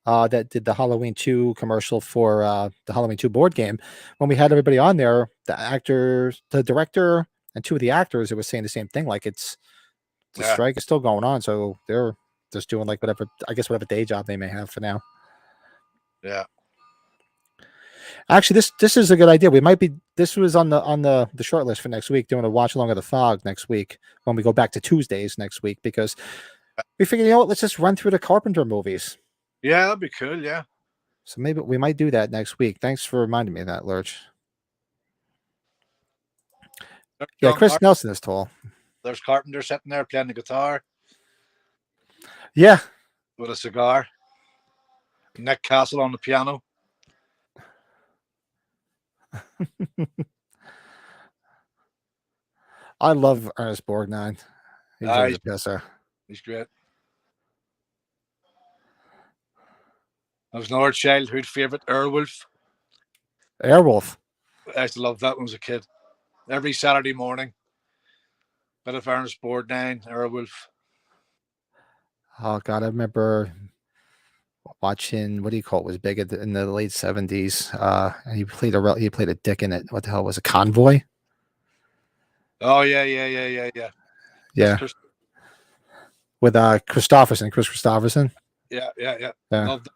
Speaker 1: that did the Halloween 2 commercial for the Halloween 2 board game, when we had everybody on there, the actors, the director, and 2 of the actors, it was saying the same thing. Like the strike is still going on. So they're just doing like whatever day job they may have for now.
Speaker 2: Yeah.
Speaker 1: Actually, this is a good idea. This was on the short list for next week, doing a watch along of The Fog next week when we go back to Tuesdays next week, because we figured, let's just run through the Carpenter movies.
Speaker 2: Yeah, that'd be cool. Yeah.
Speaker 1: So maybe we might do that next week. Thanks for reminding me of that, Lurch. Yeah, Chris Nelson is tall.
Speaker 2: There's Carpenter sitting there playing the guitar.
Speaker 1: Yeah.
Speaker 2: with a cigar. Nick Castle on the piano.
Speaker 1: I love Ernest Borgnine. He's always a pisser.
Speaker 2: He's great. That was another childhood favourite, Airwolf.
Speaker 1: Airwolf.
Speaker 2: I used to love that when I was a kid. Every Saturday morning, bit of Ernest Borgnine, Airwolf.
Speaker 1: Oh God, I remember watching, what do you call it? Was big in the late 70s. He played a dick in it. What the hell was it? Convoy?
Speaker 2: Oh yeah.
Speaker 1: Yeah. With Chris Christopherson.
Speaker 2: Yeah.
Speaker 1: Yeah.
Speaker 2: Loved it.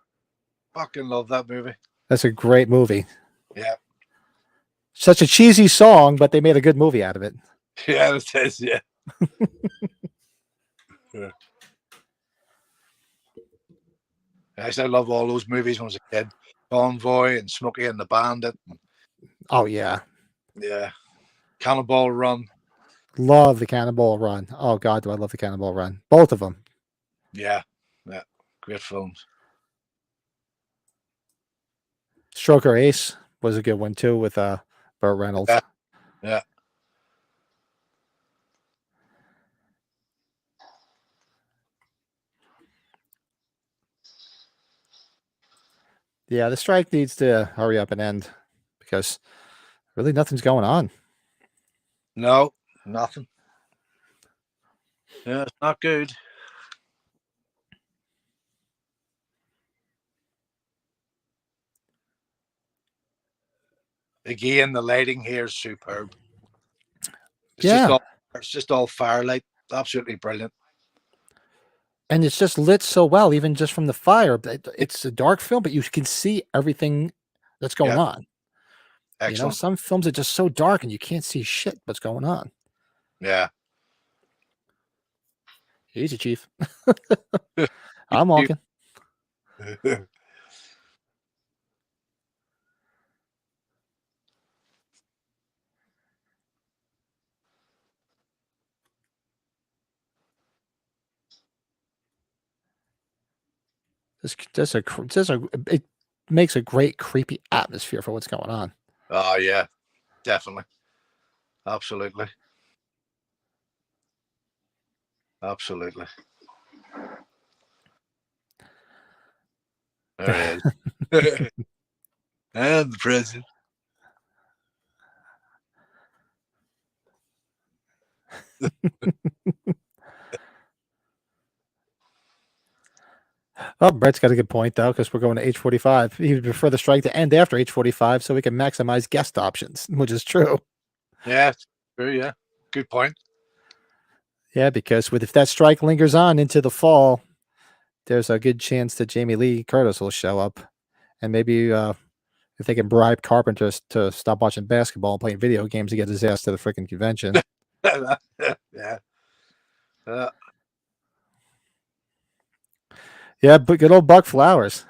Speaker 2: Fucking love that movie.
Speaker 1: That's a great movie.
Speaker 2: Yeah.
Speaker 1: Such a cheesy song, but they made a good movie out of it.
Speaker 2: Yeah, it is, yeah. Yeah. I used to love all those movies when I was a kid. Convoy and Smokey and the Bandit.
Speaker 1: Oh yeah.
Speaker 2: Yeah. Cannonball Run.
Speaker 1: Love the Cannonball Run. Oh God, do I love the Cannonball Run. Both of them.
Speaker 2: Yeah. Great films.
Speaker 1: Stroker Ace was a good one too with Burt Reynolds.
Speaker 2: Yeah.
Speaker 1: Yeah, the strike needs to hurry up and end because really nothing's going on.
Speaker 2: No, nothing. Yeah, it's not good. Again, the lighting here is superb. It's just all firelight. Absolutely brilliant.
Speaker 1: And it's just lit so well, even just from the fire. It's a dark film, but you can see everything that's going on.
Speaker 2: Excellent.
Speaker 1: You know, some films are just so dark and you can't see shit what's going on.
Speaker 2: Yeah.
Speaker 1: Easy, Chief. I'm walking. It makes a great creepy atmosphere for what's going on.
Speaker 2: Oh yeah, definitely, absolutely. There he is. And the president.
Speaker 1: Oh, Brett's got a good point though, because we're going to H45. He would prefer the strike to end after H45 so we can maximize guest options, which is true.
Speaker 2: Yeah, true. Yeah, good point.
Speaker 1: Yeah, because if that strike lingers on into the fall, there's a good chance that Jamie Lee Curtis will show up, and maybe if they can bribe Carpenter to stop watching basketball and playing video games to get his ass to the freaking convention.
Speaker 2: Yeah.
Speaker 1: Yeah, but good old Buck Flowers.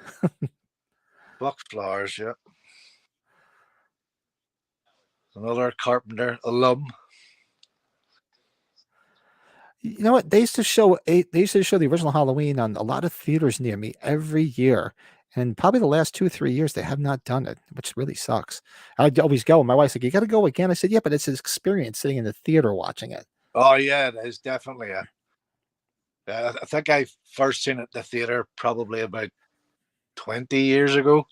Speaker 2: Buck Flowers, yeah. Another Carpenter alum.
Speaker 1: You know what? They used to show the original Halloween on a lot of theaters near me every year. And probably the last 2 or 3 years, they have not done it, which really sucks. I'd always go. My wife's like, "You got to go again." I said, "Yeah, but it's an experience sitting in the theater watching it."
Speaker 2: Oh yeah, it is definitely. I think I first seen it at the theater probably about 20 years ago.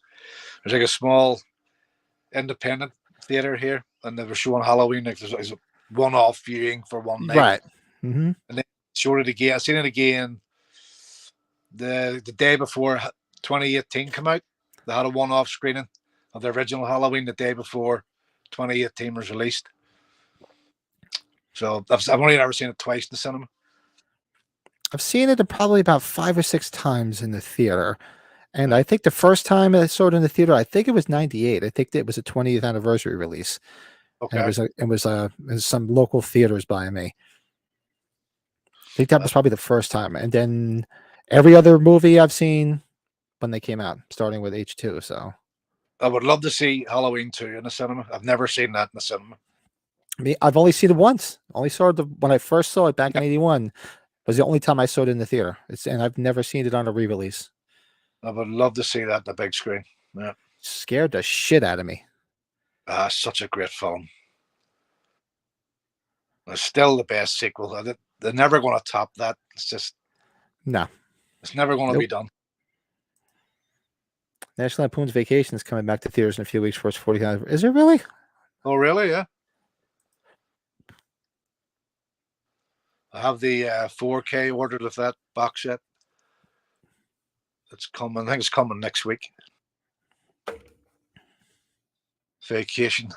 Speaker 2: There's like a small independent theater here, and they were showing Halloween. Like there's a one-off viewing for one night,
Speaker 1: Right? Mm-hmm.
Speaker 2: And then showed it again. I seen it again the day before 2018 came out. They had a one-off screening of the original Halloween the day before 2018 was released. So I've only ever seen it twice in the cinema.
Speaker 1: I've seen it probably about 5 or 6 times in the theater. And I think the first time I saw it in the theater, I think it was 98. I think it was a 20th anniversary release.
Speaker 2: Okay.
Speaker 1: And it was some local theaters by me. I think that was probably the first time. And then every other movie I've seen when they came out, starting with H2. So
Speaker 2: I would love to see Halloween 2 in the cinema. I've never seen that in the cinema.
Speaker 1: I've only seen it once. Only saw it when I first saw it back in 81. was the only time I saw it in the theater. And I've never seen it on a re-release.
Speaker 2: I would love to see that on the big screen. Yeah.
Speaker 1: Scared the shit out of me.
Speaker 2: Such a great film. It's still the best sequel. They're never going to top that. It's just
Speaker 1: no.
Speaker 2: It's never going to be done.
Speaker 1: National Lampoon's Vacation is coming back to theaters in a few weeks for its 40th. Is it really?
Speaker 2: Oh, really? Yeah. I have the 4K ordered of that box set. It's coming. I think it's coming next week. Vacation.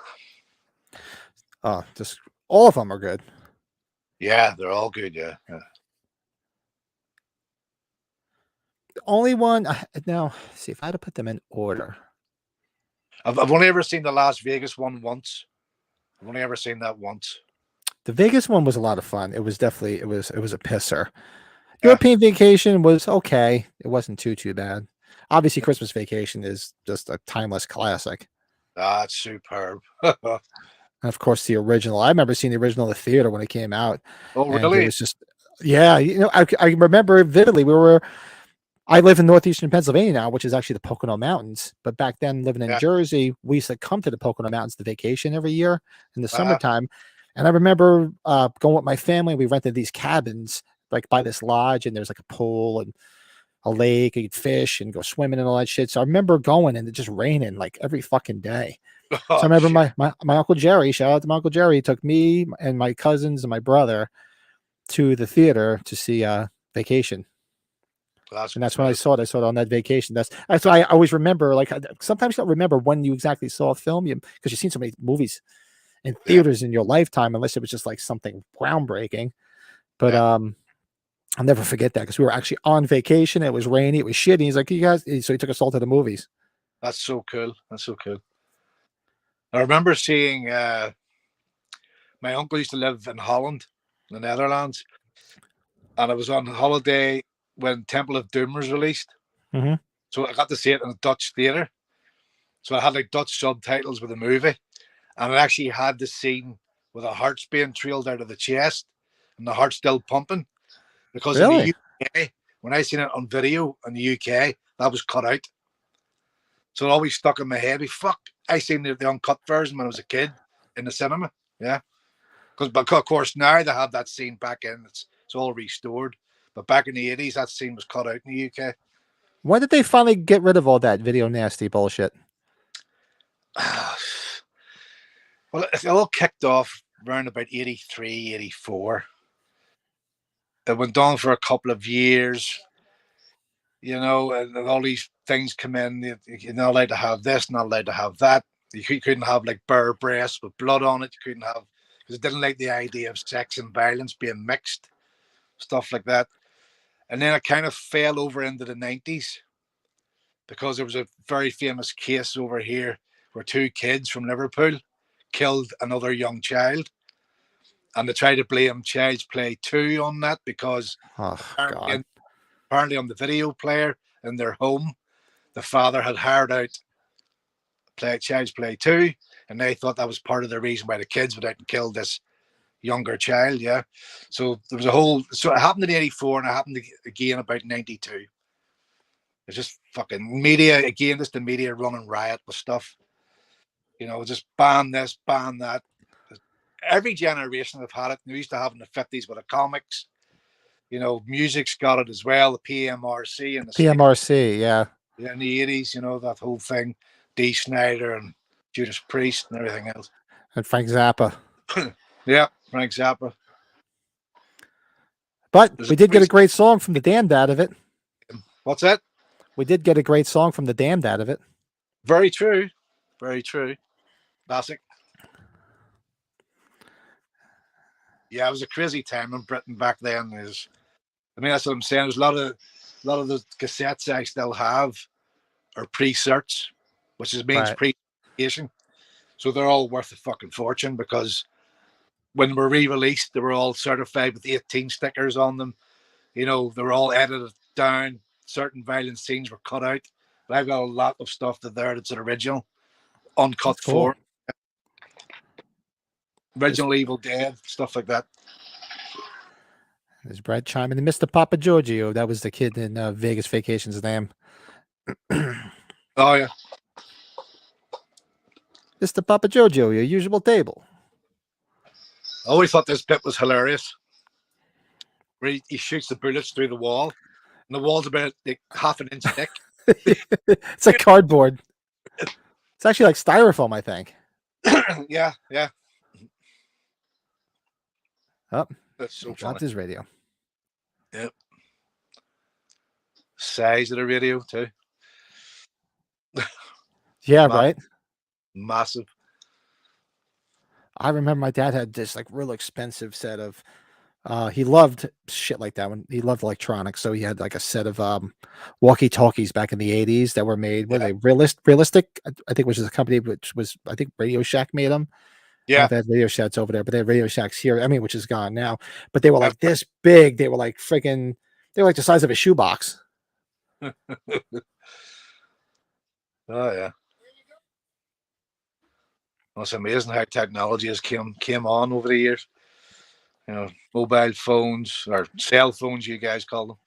Speaker 1: Oh, just all of them are good.
Speaker 2: Yeah, they're all good. Yeah.
Speaker 1: The only one now, see if I had to put them in order.
Speaker 2: I've only ever seen the Las Vegas one once. I've only ever seen that once.
Speaker 1: The Vegas one was a lot of fun. It was definitely it was a pisser. European Vacation was okay. It wasn't too bad. Obviously, Christmas Vacation is just a timeless classic.
Speaker 2: That's superb.
Speaker 1: And of course, the original. I remember seeing the original in the theater when it came out.
Speaker 2: Oh, really?
Speaker 1: It was just, yeah. I remember vividly. I live in northeastern Pennsylvania now, which is actually the Pocono Mountains. But back then, living in Jersey, we used to come to the Pocono Mountains to vacation every year in the summertime. And I remember going with my family. We rented these cabins like by this lodge, and there's like a pool and a lake. You could fish and go swimming and all that shit. So I remember going and it just raining like every fucking day. So I remember my Uncle Jerry, shout out to my Uncle Jerry, took me and my cousins and my brother to the theater to see Vacation. And that's when I saw it. I saw it on that vacation. That's why I always remember. Like sometimes you don't remember when you exactly saw a film, because you've seen so many movies in theaters in your lifetime, unless it was just like something groundbreaking. But I'll never forget that because we were actually on vacation. It was rainy. It was shitty. He's like, "You guys," so he took us all to the movies.
Speaker 2: That's so cool. That's so cool. I remember seeing my uncle used to live in Holland, the Netherlands, and I was on holiday when Temple of Doom was released.
Speaker 1: Mm-hmm.
Speaker 2: So I got to see it in a Dutch theater. So I had like Dutch subtitles with the movie, and it actually had the scene with the heart's being trailed out of the chest and the heart still pumping. Because in the UK, when I seen it on video in the UK, that was cut out. So it always stuck in my head. Fuck, I seen the uncut version when I was a kid in the cinema. Yeah. But of course now they have that scene back in. It's all restored. But back in the 80s, that scene was cut out in the UK.
Speaker 1: When did they finally get rid of all that video nasty bullshit?
Speaker 2: Well, it all kicked off around about 83, 84. It went on for a couple of years, and all these things come in. You're not allowed to have this, not allowed to have that. You couldn't have like bare breasts with blood on it. You couldn't have, because it didn't like the idea of sex and violence being mixed, stuff like that. And then it kind of fell over into the 90s because there was a very famous case over here where two kids from Liverpool killed another young child. And they tried to blame Child's Play 2 on that because apparently on the video player in their home, the father had hired out Child's Play 2, and they thought that was part of the reason why the kids went out and killed this younger child. Yeah. So there was so it happened in 84 and it happened again about 92. It's just fucking media, again, just the media running riot with stuff. Just ban this, ban that. Every generation have had it. We used to have in the 50s with the comics. Music's got it as well. The PMRC and the
Speaker 1: PMRC, yeah.
Speaker 2: In the 80s, that whole thing. Dee Snider and Judas Priest and everything else.
Speaker 1: And Frank Zappa.
Speaker 2: Yeah, Frank Zappa.
Speaker 1: But we did get a great song from The Damned out of it.
Speaker 2: What's that?
Speaker 1: We did get a great song from The Damned out of it.
Speaker 2: Very true. Very true. Classic. Yeah, it was a crazy time in Britain back then. That's what I'm saying. There's a lot of the cassettes I still have are pre-certs, which means pre-certification. So they're all worth a fucking fortune because when they were re-released, they were all certified with 18 stickers on them. They were all edited down. Certain violent scenes were cut out. But I've got a lot of stuff that's an original, uncut form. Original Evil Dead, stuff like that.
Speaker 1: There's Brad chiming in. Mr. Papa Giorgio. That was the kid in Vegas Vacation's name.
Speaker 2: Oh yeah.
Speaker 1: Mr. Papa Giorgio, your usual table.
Speaker 2: I always thought this bit was hilarious. Where he shoots the bullets through the wall, and the wall's about like half an inch thick.
Speaker 1: It's like cardboard. It's actually like styrofoam, I think.
Speaker 2: Yeah.
Speaker 1: Oh,
Speaker 2: That's so
Speaker 1: he
Speaker 2: funny.
Speaker 1: dropped his radio.
Speaker 2: Yep. Size of the radio too.
Speaker 1: Yeah, right.
Speaker 2: Massive.
Speaker 1: I remember my dad had this like real expensive set of. He loved shit like that when he loved electronics, so he had like a set of walkie-talkies back in the 80s that were made. Were they realistic? I think, which is a company which was, I think, Radio Shack made them.
Speaker 2: Yeah.
Speaker 1: They had Radio Shacks over there, but they had Radio Shacks here. I mean, which is gone now. But they were like this big. They were like freaking. They were like the size of a shoebox.
Speaker 2: Oh yeah. Well, it's amazing how technology has came on over the years. You know, mobile phones or cell phones, you guys call them.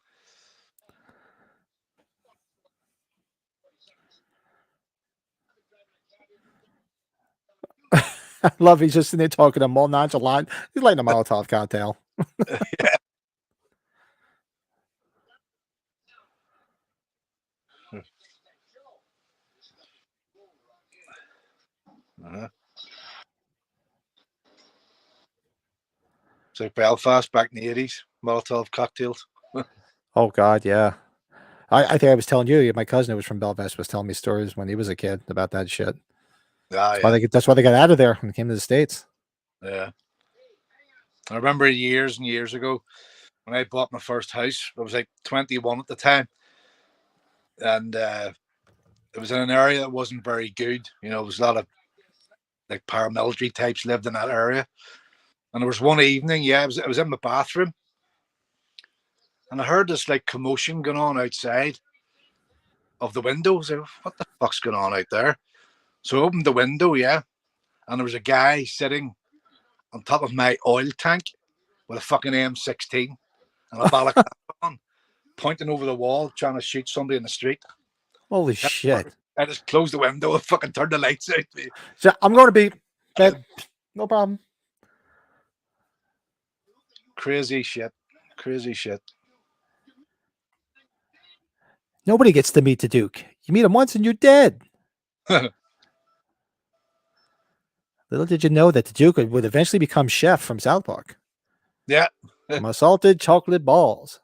Speaker 1: I love he's just sitting there talking to them all nonchalant. He's lighting a Molotov cocktail.
Speaker 2: Yeah. It's like Belfast back in the 80s, Molotov cocktails.
Speaker 1: Oh God, yeah. I think I was telling you, my cousin who was from Belfast was telling me stories when he was a kid about that shit. That's why they got out of there when they came to the States.
Speaker 2: Yeah. I remember years and years ago when I bought my first house. I was like 21 at the time. And it was in an area that wasn't very good. You know, there was a lot of like paramilitary types lived in that area. And there was one evening, I was in my bathroom, and I heard this like commotion going on outside of the window. I was like, what the fuck's going on out there? So I opened the window, and there was a guy sitting on top of my oil tank with a fucking M16 and a balaclava on, pointing over the wall, trying to shoot somebody in the street.
Speaker 1: Holy shit.
Speaker 2: I just closed the window and fucking turned the lights out.
Speaker 1: So I'm going to be bed. No problem.
Speaker 2: Crazy shit.
Speaker 1: Nobody gets to meet the Duke. You meet him once and you're dead. Little did you know that the Duke would eventually become Chef from South Park.
Speaker 2: Yeah.
Speaker 1: My salted chocolate balls.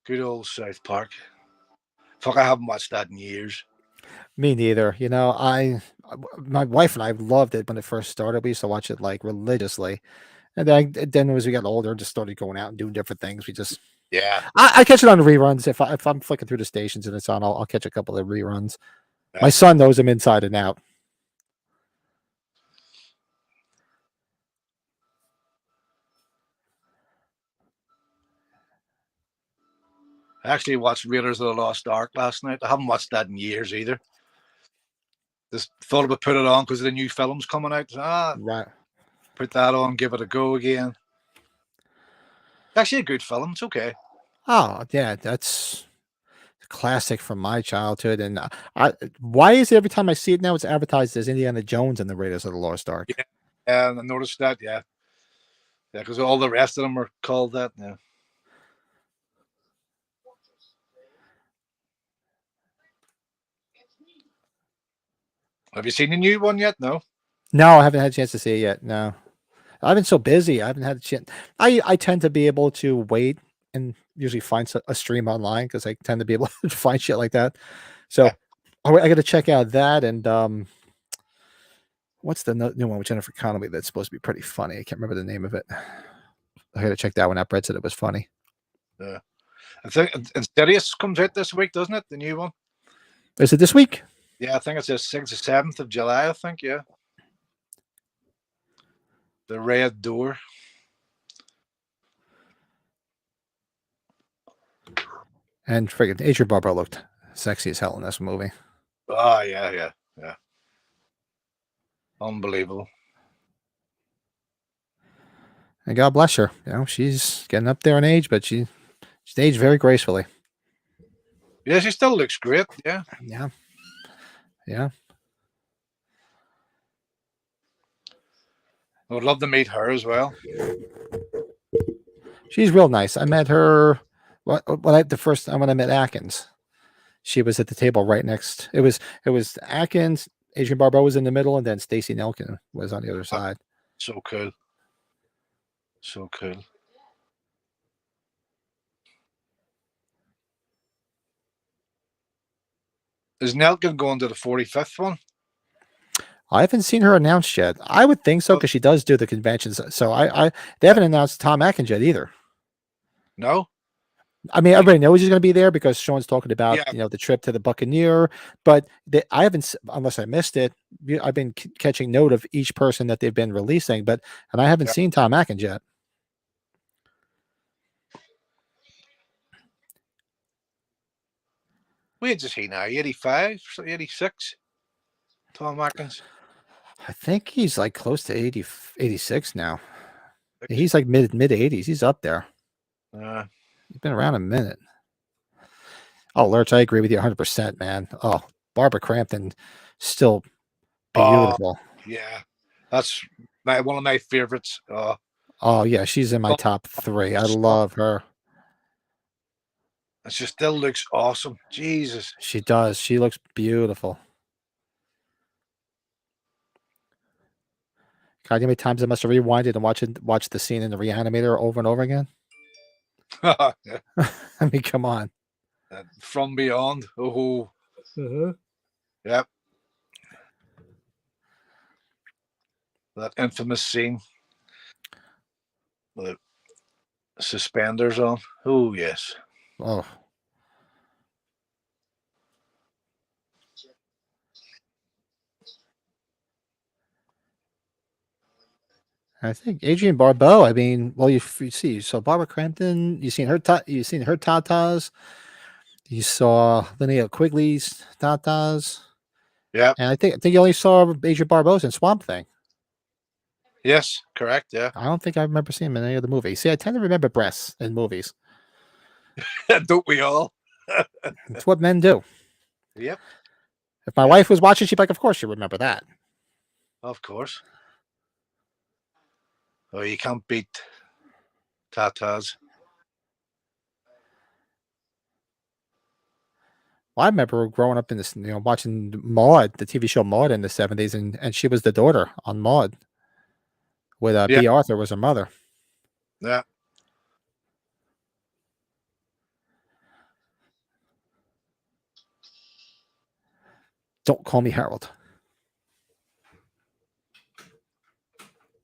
Speaker 2: Good old South Park. Fuck, I haven't watched that in years.
Speaker 1: Me neither. You know, my wife and I loved it when it first started. We used to watch it like religiously. And then as we got older, just started going out and doing different things. We just I catch it on reruns. If I'm flicking through the stations and it's on, I'll catch a couple of reruns. Yeah. My son knows them inside and out.
Speaker 2: I actually watched Raiders of the Lost Ark last night. I haven't watched that in years either. Just thought about put it on because the new film's coming out.
Speaker 1: Right.
Speaker 2: Put that on, give it a go again. It's actually a good film. It's okay.
Speaker 1: Oh, yeah, that's a classic from my childhood. And why is it every time I see it now, it's advertised as Indiana Jones and the Raiders of the Lost Ark?
Speaker 2: Yeah, I noticed that, yeah, because all the rest of them are called that, yeah. Have you seen the new one yet? No?
Speaker 1: No, I haven't had a chance to see it yet, no. I've been so busy. I haven't had a chance. I tend to be able to wait and usually find a stream online because I tend to be able to find shit like that. So I got to check out that. And what's the new one with Jennifer Connelly that's supposed to be pretty funny? I can't remember the name of it. I got to check that one out. Brett said it was funny.
Speaker 2: Yeah. I think Insidious comes out this week, doesn't it? The new one.
Speaker 1: Is it this week?
Speaker 2: Yeah, I think it's the 6th or 7th of July, I think, yeah. The Red Door.
Speaker 1: And friggin' Adrian Barbeau looked sexy as hell in this movie.
Speaker 2: Oh, yeah. Unbelievable.
Speaker 1: And God bless her. You know, she's getting up there in age, but she's aged very gracefully.
Speaker 2: Yeah, she still looks great. Yeah.
Speaker 1: Yeah. Yeah.
Speaker 2: I would love to meet her as well.
Speaker 1: She's real nice. I met her the first time when I met Atkins. She was at the table right next. It was Atkins, Adrian Barbeau was in the middle, and then Stacy Nelkin was on the other side.
Speaker 2: So cool. So cool. Is Nelkin going to the 45th one?
Speaker 1: I haven't seen her announced yet. I would think so because she does do the conventions. So they haven't announced Tom Atkins yet either.
Speaker 2: No.
Speaker 1: I mean, everybody knows he's going to be there because Sean's talking about
Speaker 2: Yeah.
Speaker 1: the trip to the Buccaneer. But I haven't, unless I missed it. I've been catching note of each person that they've been releasing, and I haven't seen Tom Atkins yet.
Speaker 2: Where is he now? 85, 86? Tom Atkins.
Speaker 1: I think he's like close to 80, 86 now. He's like mid 80s. He's up there. He's been around a minute. Oh, Lurch, I agree with you 100%, man. Oh, Barbara Crampton, still beautiful.
Speaker 2: Yeah, that's one of my favorites.
Speaker 1: Oh, yeah, she's in my top 3. I love her.
Speaker 2: And she still looks awesome. Jesus.
Speaker 1: She does. She looks beautiful. God, how many times I must have rewinded and watched the scene in the Reanimator over and over again?
Speaker 2: Yeah.
Speaker 1: I mean, come on.
Speaker 2: From Beyond. Oh. Yep. That infamous scene with suspenders on. Oh, yes.
Speaker 1: Oh. I think Adrian Barbeau. I mean, well, you see, so Barbara Crampton. You seen her tatas. You saw Linnea Quigley's tatas.
Speaker 2: Yeah.
Speaker 1: And I think you only saw Adrian Barbeau's in Swamp Thing.
Speaker 2: Yes, correct. Yeah.
Speaker 1: I don't think I remember seeing him in any other movie. See, I tend to remember breasts in movies.
Speaker 2: Don't we all?
Speaker 1: It's what men do.
Speaker 2: Yep.
Speaker 1: If my wife was watching, she'd be like, of course you remember that.
Speaker 2: Of course. Oh, you can't beat tatas.
Speaker 1: Well, I remember growing up in this, watching Maude, the TV show Maude in the 70s, and she was the daughter on Maude. With B. Arthur was her mother.
Speaker 2: Yeah.
Speaker 1: Don't call me Harold.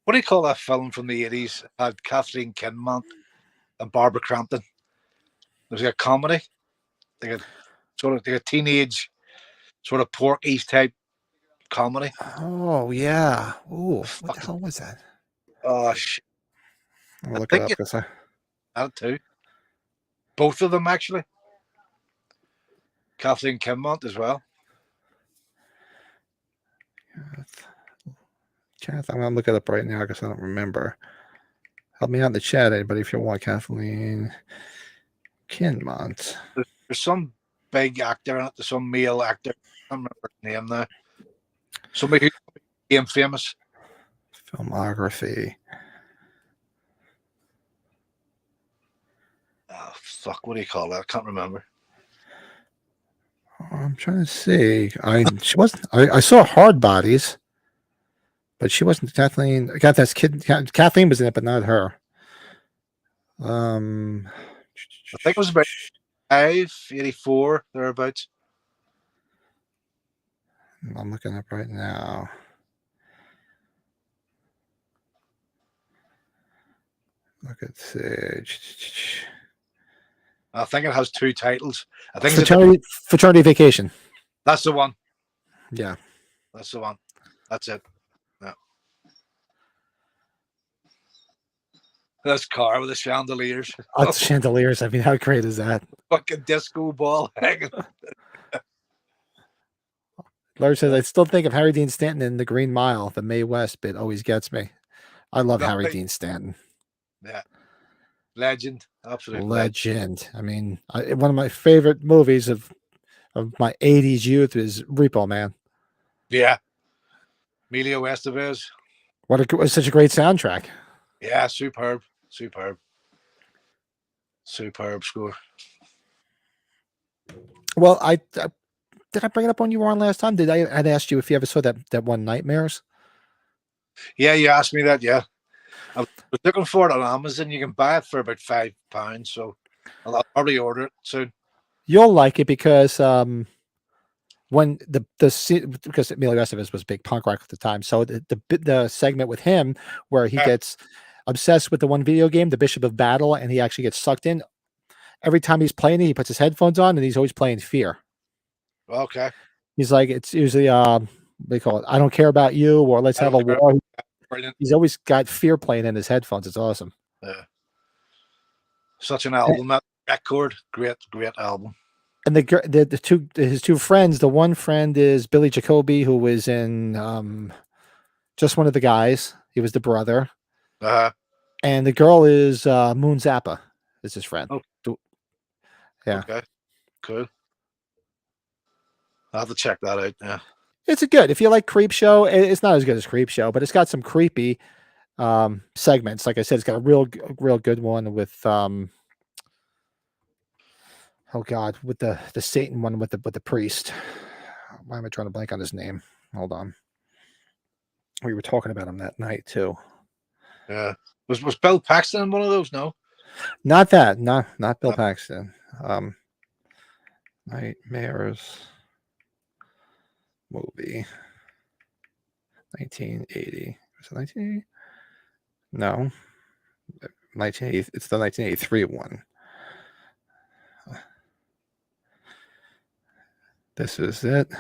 Speaker 2: What do you call that film from the 80s? Had Kathleen Kinmont and Barbara Crampton. It was a comedy. Like a teenage, sort of Porky's type comedy.
Speaker 1: Oh, yeah. Ooh, what the hell was that?
Speaker 2: Oh, shit.
Speaker 1: I'll look it up because I
Speaker 2: had too. Both of them, actually. Kathleen Kinmont as well.
Speaker 1: I'm going to look it up right now because I don't remember. Help me out in the chat, anybody, if you want. Kathleen Kinmont.
Speaker 2: There's some big actor in it. There's some male actor. I don't remember his name now. Somebody who became famous.
Speaker 1: Filmography.
Speaker 2: Oh, fuck. What do you call that? I can't remember.
Speaker 1: I'm trying to see. She wasn't. I saw Hard Bodies, but she wasn't Kathleen. Kathleen was in it, but not her.
Speaker 2: I think it was about 84 thereabouts.
Speaker 1: I'm looking up right now. Look at Sage.
Speaker 2: I think it has 2 titles. I think
Speaker 1: Fraternity Vacation.
Speaker 2: That's the one.
Speaker 1: Yeah,
Speaker 2: that's the one. That's it. Yeah. This car with the chandeliers.
Speaker 1: Oh, it's chandeliers. I mean, how great is that?
Speaker 2: Fucking disco ball hanging.
Speaker 1: Larry says, I still think of Harry Dean Stanton in The Green Mile. The Mae West bit always gets me. I love Harry Dean Stanton.
Speaker 2: Yeah. Legend. Absolute legend.
Speaker 1: Legend. I mean, one of my favorite movies of my 80s youth is Repo Man.
Speaker 2: Yeah. Emilio Estevez.
Speaker 1: Was such a great soundtrack.
Speaker 2: Yeah, superb. Superb. Superb score.
Speaker 1: Well, did I bring it up when you were on last time? I'd asked you if you ever saw that one Nightmares?
Speaker 2: Yeah, you asked me that, yeah. I was looking for it on Amazon. You can buy it for about £5, so I'll probably order it soon.
Speaker 1: You'll like it because when because Emilio Estevez was big punk rock at the time, so the segment with him where he gets obsessed with the one video game, the Bishop of Battle, and he actually gets sucked in. Every time he's playing it, he puts his headphones on and he's always playing Fear.
Speaker 2: Okay.
Speaker 1: He's like, it's usually they call it I Don't Care About You or Let's Have a War.
Speaker 2: Brilliant.
Speaker 1: He's always got Fear playing in his headphones. It's awesome.
Speaker 2: Yeah. Such an album, that record. Great album.
Speaker 1: And his two friends, the one friend is Billy Jacoby, who was in Just One of the Guys. He was the brother. And the girl is Moon Zappa, is his friend.
Speaker 2: Oh.
Speaker 1: Yeah.
Speaker 2: Okay. Cool. I'll have to check that out. Yeah.
Speaker 1: It's good. If you like Creepshow, it's not as good as Creepshow, but it's got some creepy segments. Like I said, it's got a real good one with oh God, with the Satan one with the priest. Why am I trying to blank on his name? Hold on. We were talking about him that night too.
Speaker 2: Yeah. Was Bill Paxton in one of those? No.
Speaker 1: Not that. Not Bill Paxton. Nightmares movie. 1980. Was it 1980? No. 1980. It's the 1983 one. This is it.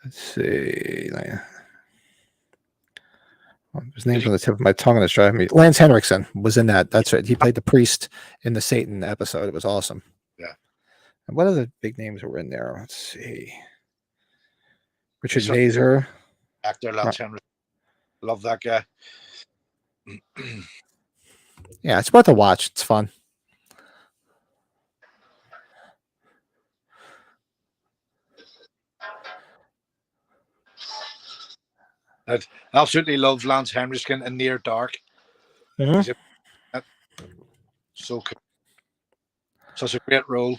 Speaker 1: Let's see. His name's on the tip of my tongue and it's driving me. Lance Henriksen was in that. That's right. He played the priest in the Satan episode. It was awesome.
Speaker 2: Yeah.
Speaker 1: And what other big names were in there? Let's see. Richard Mazer.
Speaker 2: Actor Lance Henriksen. Love that guy.
Speaker 1: Yeah, it's worth a watch. It's fun.
Speaker 2: I absolutely love Lance Henriksen in Near Dark.
Speaker 1: Mm-hmm.
Speaker 2: So cool. Such a great role.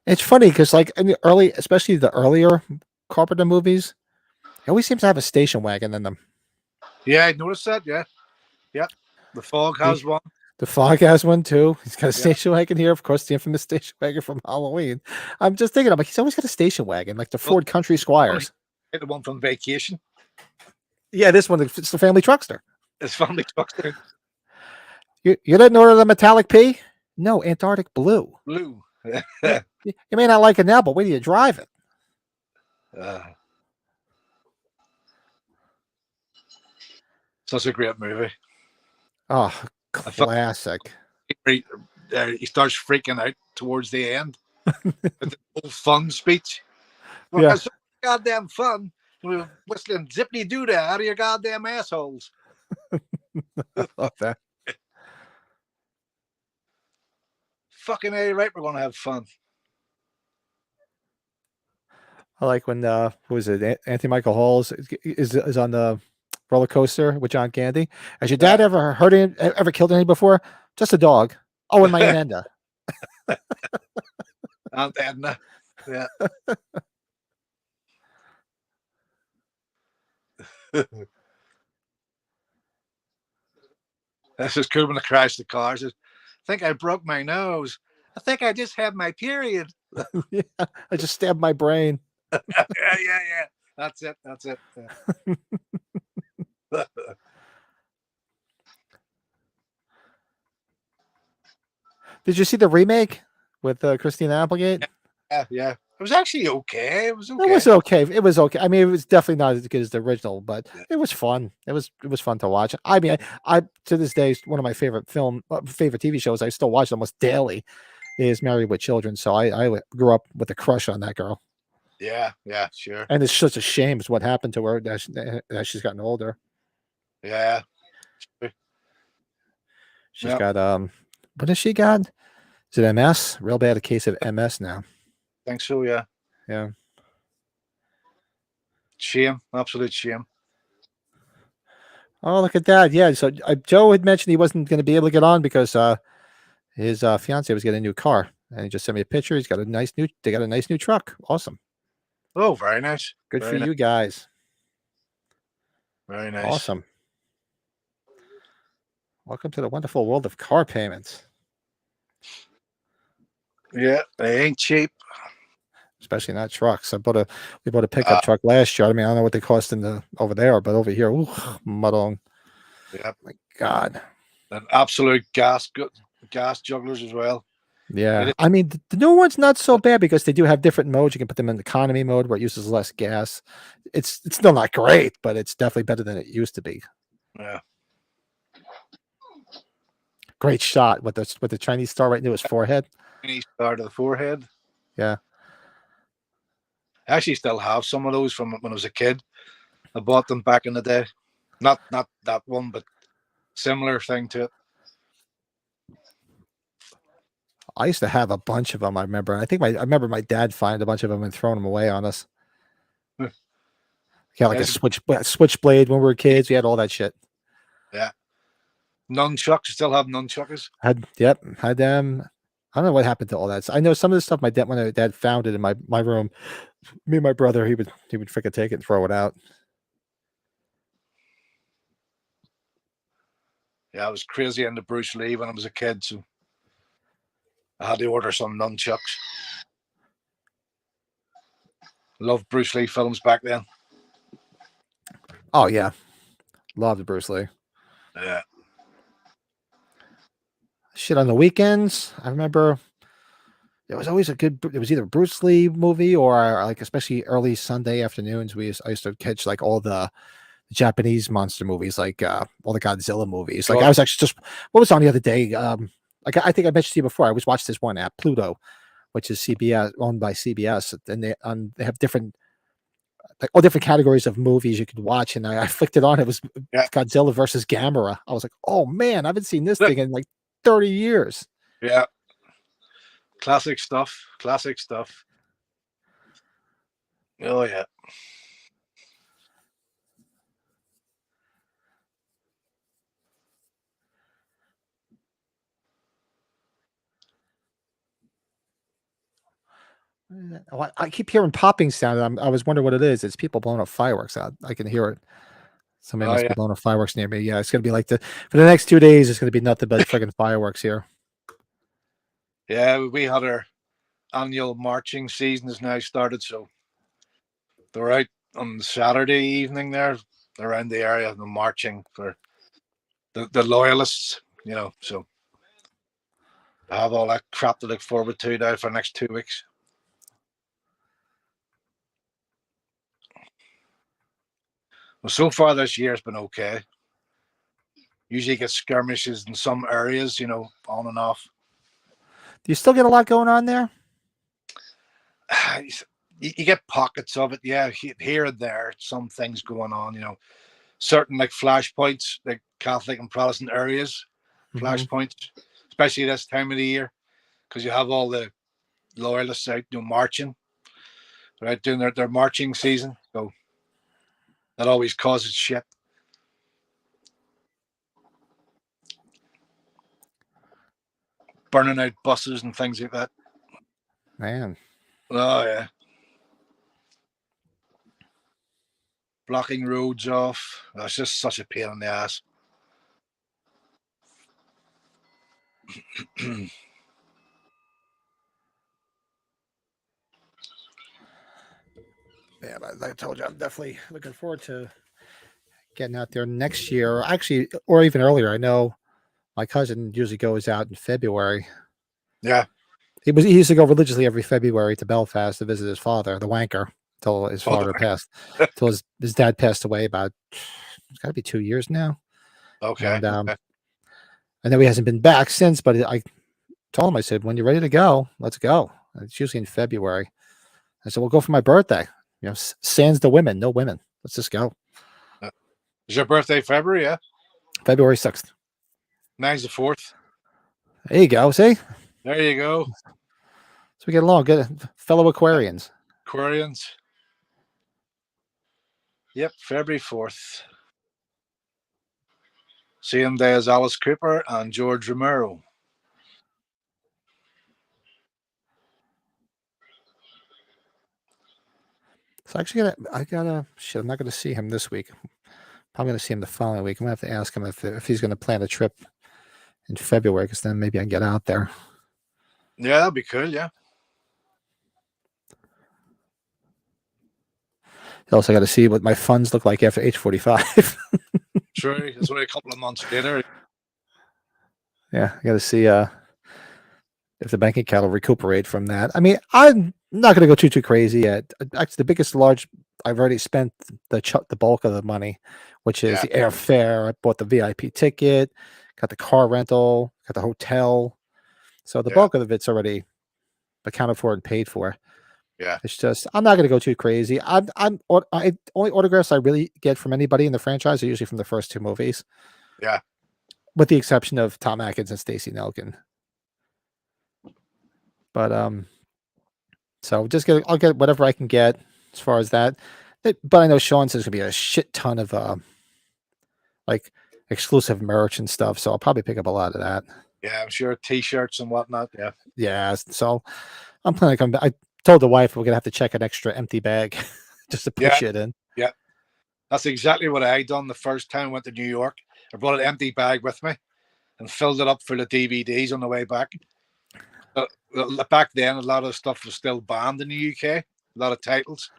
Speaker 1: It's funny because, like, in the especially the earlier Carpenter movies, he always seems to have a station wagon in them.
Speaker 2: Yeah, I noticed that. Yeah. The Fog has one.
Speaker 1: The Fog has one too. He's got a station wagon here. Of course, the infamous station wagon from Halloween. I'm just thinking, I'm like, he's always got a station wagon, like the Ford Country Squires.
Speaker 2: The one from Vacation.
Speaker 1: Yeah, this one, it's the family truckster.
Speaker 2: It's family truckster.
Speaker 1: You didn't order the metallic P? No, Antarctic blue.
Speaker 2: Blue.
Speaker 1: You may not like it now, but wait till you drive it.
Speaker 2: Such a great movie.
Speaker 1: Oh, classic.
Speaker 2: He starts freaking out towards the end with the whole fun speech. Well,
Speaker 1: Yeah.
Speaker 2: it's so goddamn fun. We were whistling zippity doo dah out of your goddamn assholes.
Speaker 1: I love that.
Speaker 2: Fucking A, right? We're gonna have fun.
Speaker 1: I like when who is it? Anthony Michael Halls is on the roller coaster with John Candy. Has your dad ever killed any before? Just a dog. Oh, and my Aunt Edna.
Speaker 2: Aunt Edna. Yeah. This is cool when I crash the car. Says, I think I broke my nose. I think I just had my period.
Speaker 1: Yeah, I just stabbed my brain.
Speaker 2: Yeah. That's it. Yeah.
Speaker 1: Did you see the remake with Christina Applegate?
Speaker 2: Yeah. It was actually okay. It was okay.
Speaker 1: It was okay. I mean, it was definitely not as good as the original, but it was fun. It was fun to watch. I mean, I to this day, one of my favorite TV shows. I still watch it almost daily. is married with children, so I grew up with a crush on that girl,
Speaker 2: Yeah, yeah, sure.
Speaker 1: and it's such a shame is what happened to her as she's gotten older.
Speaker 2: Yeah,
Speaker 1: She's
Speaker 2: yeah.
Speaker 1: got what has she got? Is it MS? Real bad case of MS now.
Speaker 2: Think so. Yeah.
Speaker 1: Yeah.
Speaker 2: Shame, absolute shame.
Speaker 1: Oh, look at that. Yeah. So Joe had mentioned he wasn't going to be able to get on because his fiance was getting a new car, and he just sent me a picture. He's got a nice new. They got a nice new truck. Awesome.
Speaker 2: Oh, very nice.
Speaker 1: Good for
Speaker 2: Very nice.
Speaker 1: you guys.
Speaker 2: Very nice.
Speaker 1: Awesome. Welcome to the wonderful world of car payments.
Speaker 2: Yeah, they ain't cheap.
Speaker 1: Especially not trucks. We bought a pickup truck last year. I mean, I don't know what they cost over there, but over here, ooh, muddling.
Speaker 2: Yeah.
Speaker 1: My God.
Speaker 2: And absolute gas jugglers as well.
Speaker 1: Yeah. I mean, the new one's not so bad because they do have different modes. You can put them in economy mode where it uses less gas. It's still not great, but it's definitely better than it used to be.
Speaker 2: Yeah.
Speaker 1: Great shot with the Chinese star right into his forehead.
Speaker 2: Chinese star to the forehead.
Speaker 1: Yeah.
Speaker 2: I actually still have some of those from when I was a kid. I bought them back in the day. Not that one, but similar thing to it.
Speaker 1: I used to have a bunch of them. I remember. I remember my dad finding a bunch of them and throwing them away on us. Yeah, like a switchblade when we were kids. We had all that shit.
Speaker 2: Yeah. Nunchucks. Still have nunchuckers.
Speaker 1: Had them. I don't know what happened to all that. So I know some of the stuff when my dad found it in my room, me and my brother, he would freaking take it and throw it out.
Speaker 2: Yeah, I was crazy into Bruce Lee when I was a kid, so I had to order some nunchucks. Loved Bruce Lee films back then.
Speaker 1: Oh yeah, loved Bruce Lee.
Speaker 2: Yeah.
Speaker 1: Shit on the weekends. I remember it was always it was either a Bruce Lee movie or like especially early Sunday afternoons. I used to catch like all the Japanese monster movies, like all the Godzilla movies. Like I was actually what was on the other day? Like I think I mentioned to you before. I always watched this one app, Pluto, which is CBS owned by CBS, and they have different like all different categories of movies you could watch. And I flicked it on. It was Godzilla versus Gamera. I was like, oh man, I haven't seen this thing in like 30 years.
Speaker 2: Yeah. Classic stuff. Classic stuff. Oh yeah.
Speaker 1: I keep hearing popping sound. I was wondering what it is. It's people blowing up fireworks out. I can hear it. Somebody must be blowing up fireworks near me. Yeah, it's gonna be like for the next 2 days. It's gonna be nothing but friggin' fireworks here.
Speaker 2: Yeah, we had our annual marching season has now started, so they're out on Saturday evening there around the area and marching for the loyalists, so I have all that crap to look forward to now for the next 2 weeks. Well, so far this year has been okay. Usually get skirmishes in some areas, on and off.
Speaker 1: Do you still get a lot going on there?
Speaker 2: You get pockets of it, yeah, here and there, some things going on, certain like flashpoints, like Catholic and Protestant areas, flashpoints, especially this time of the year, because you have all the loyalists out marching, right, doing their marching season, so that always causes shit. Burning out buses and things like that.
Speaker 1: Man.
Speaker 2: Oh yeah. Blocking roads off. That's just such a pain in the ass.
Speaker 1: Yeah, like I told you, I'm definitely looking forward to getting out there next year. Actually, or even earlier. I know my cousin usually goes out in February.
Speaker 2: Yeah.
Speaker 1: He used to go religiously every February to Belfast to visit his father, the wanker, till his father passed, till his dad passed away about it's got to be 2 years now.
Speaker 2: Okay.
Speaker 1: And I know he hasn't been back since, but told him, I said, when you're ready to go, let's go. It's usually in February. I said, we'll go for my birthday. Sans the women, no women. Let's just go.
Speaker 2: Is your birthday February? Yeah.
Speaker 1: February 6th.
Speaker 2: Mine's the 4th.
Speaker 1: There you go. See?
Speaker 2: There you go.
Speaker 1: So we get along. Good fellow Aquarians.
Speaker 2: Aquarians. Yep, February 4th. Same day as Alice Cooper and George Romero.
Speaker 1: So actually, shit, I'm not gonna see him this week. I'm gonna see him the following week. I'm gonna have to ask him if he's gonna plan a trip in February, because then maybe I can get out there.
Speaker 2: Yeah, that'd be cool. Yeah.
Speaker 1: Also, got to see what my funds look like after age 45.
Speaker 2: True. It's only a couple of months later.
Speaker 1: Yeah, I got to see if the bank account will recuperate from that. I mean, I'm not going to go too crazy yet. Actually, the biggest large I've already spent the bulk of the money, which is the airfare. I bought the VIP ticket, got the car rental, got the hotel. So the bulk of it's already accounted for and paid for.
Speaker 2: Yeah.
Speaker 1: It's just I'm not going to go too crazy. I only autographs I really get from anybody in the franchise are usually from the first two movies.
Speaker 2: Yeah.
Speaker 1: With the exception of Tom Atkins and Stacey Nelkin. But so I'll get whatever I can get as far as that. But I know Sean says there's gonna be a shit ton of like exclusive merch and stuff, so I'll probably pick up a lot of that.
Speaker 2: Yeah, I'm sure T-shirts and whatnot. Yeah.
Speaker 1: Yeah. So I'm planning to come back. I told the wife we're gonna have to check an extra empty bag just to put shit in.
Speaker 2: Yeah. That's exactly what I done the first time I went to New York. I brought an empty bag with me and filled it up full of DVDs on the way back. Back then, a lot of stuff was still banned in the UK. A lot of titles,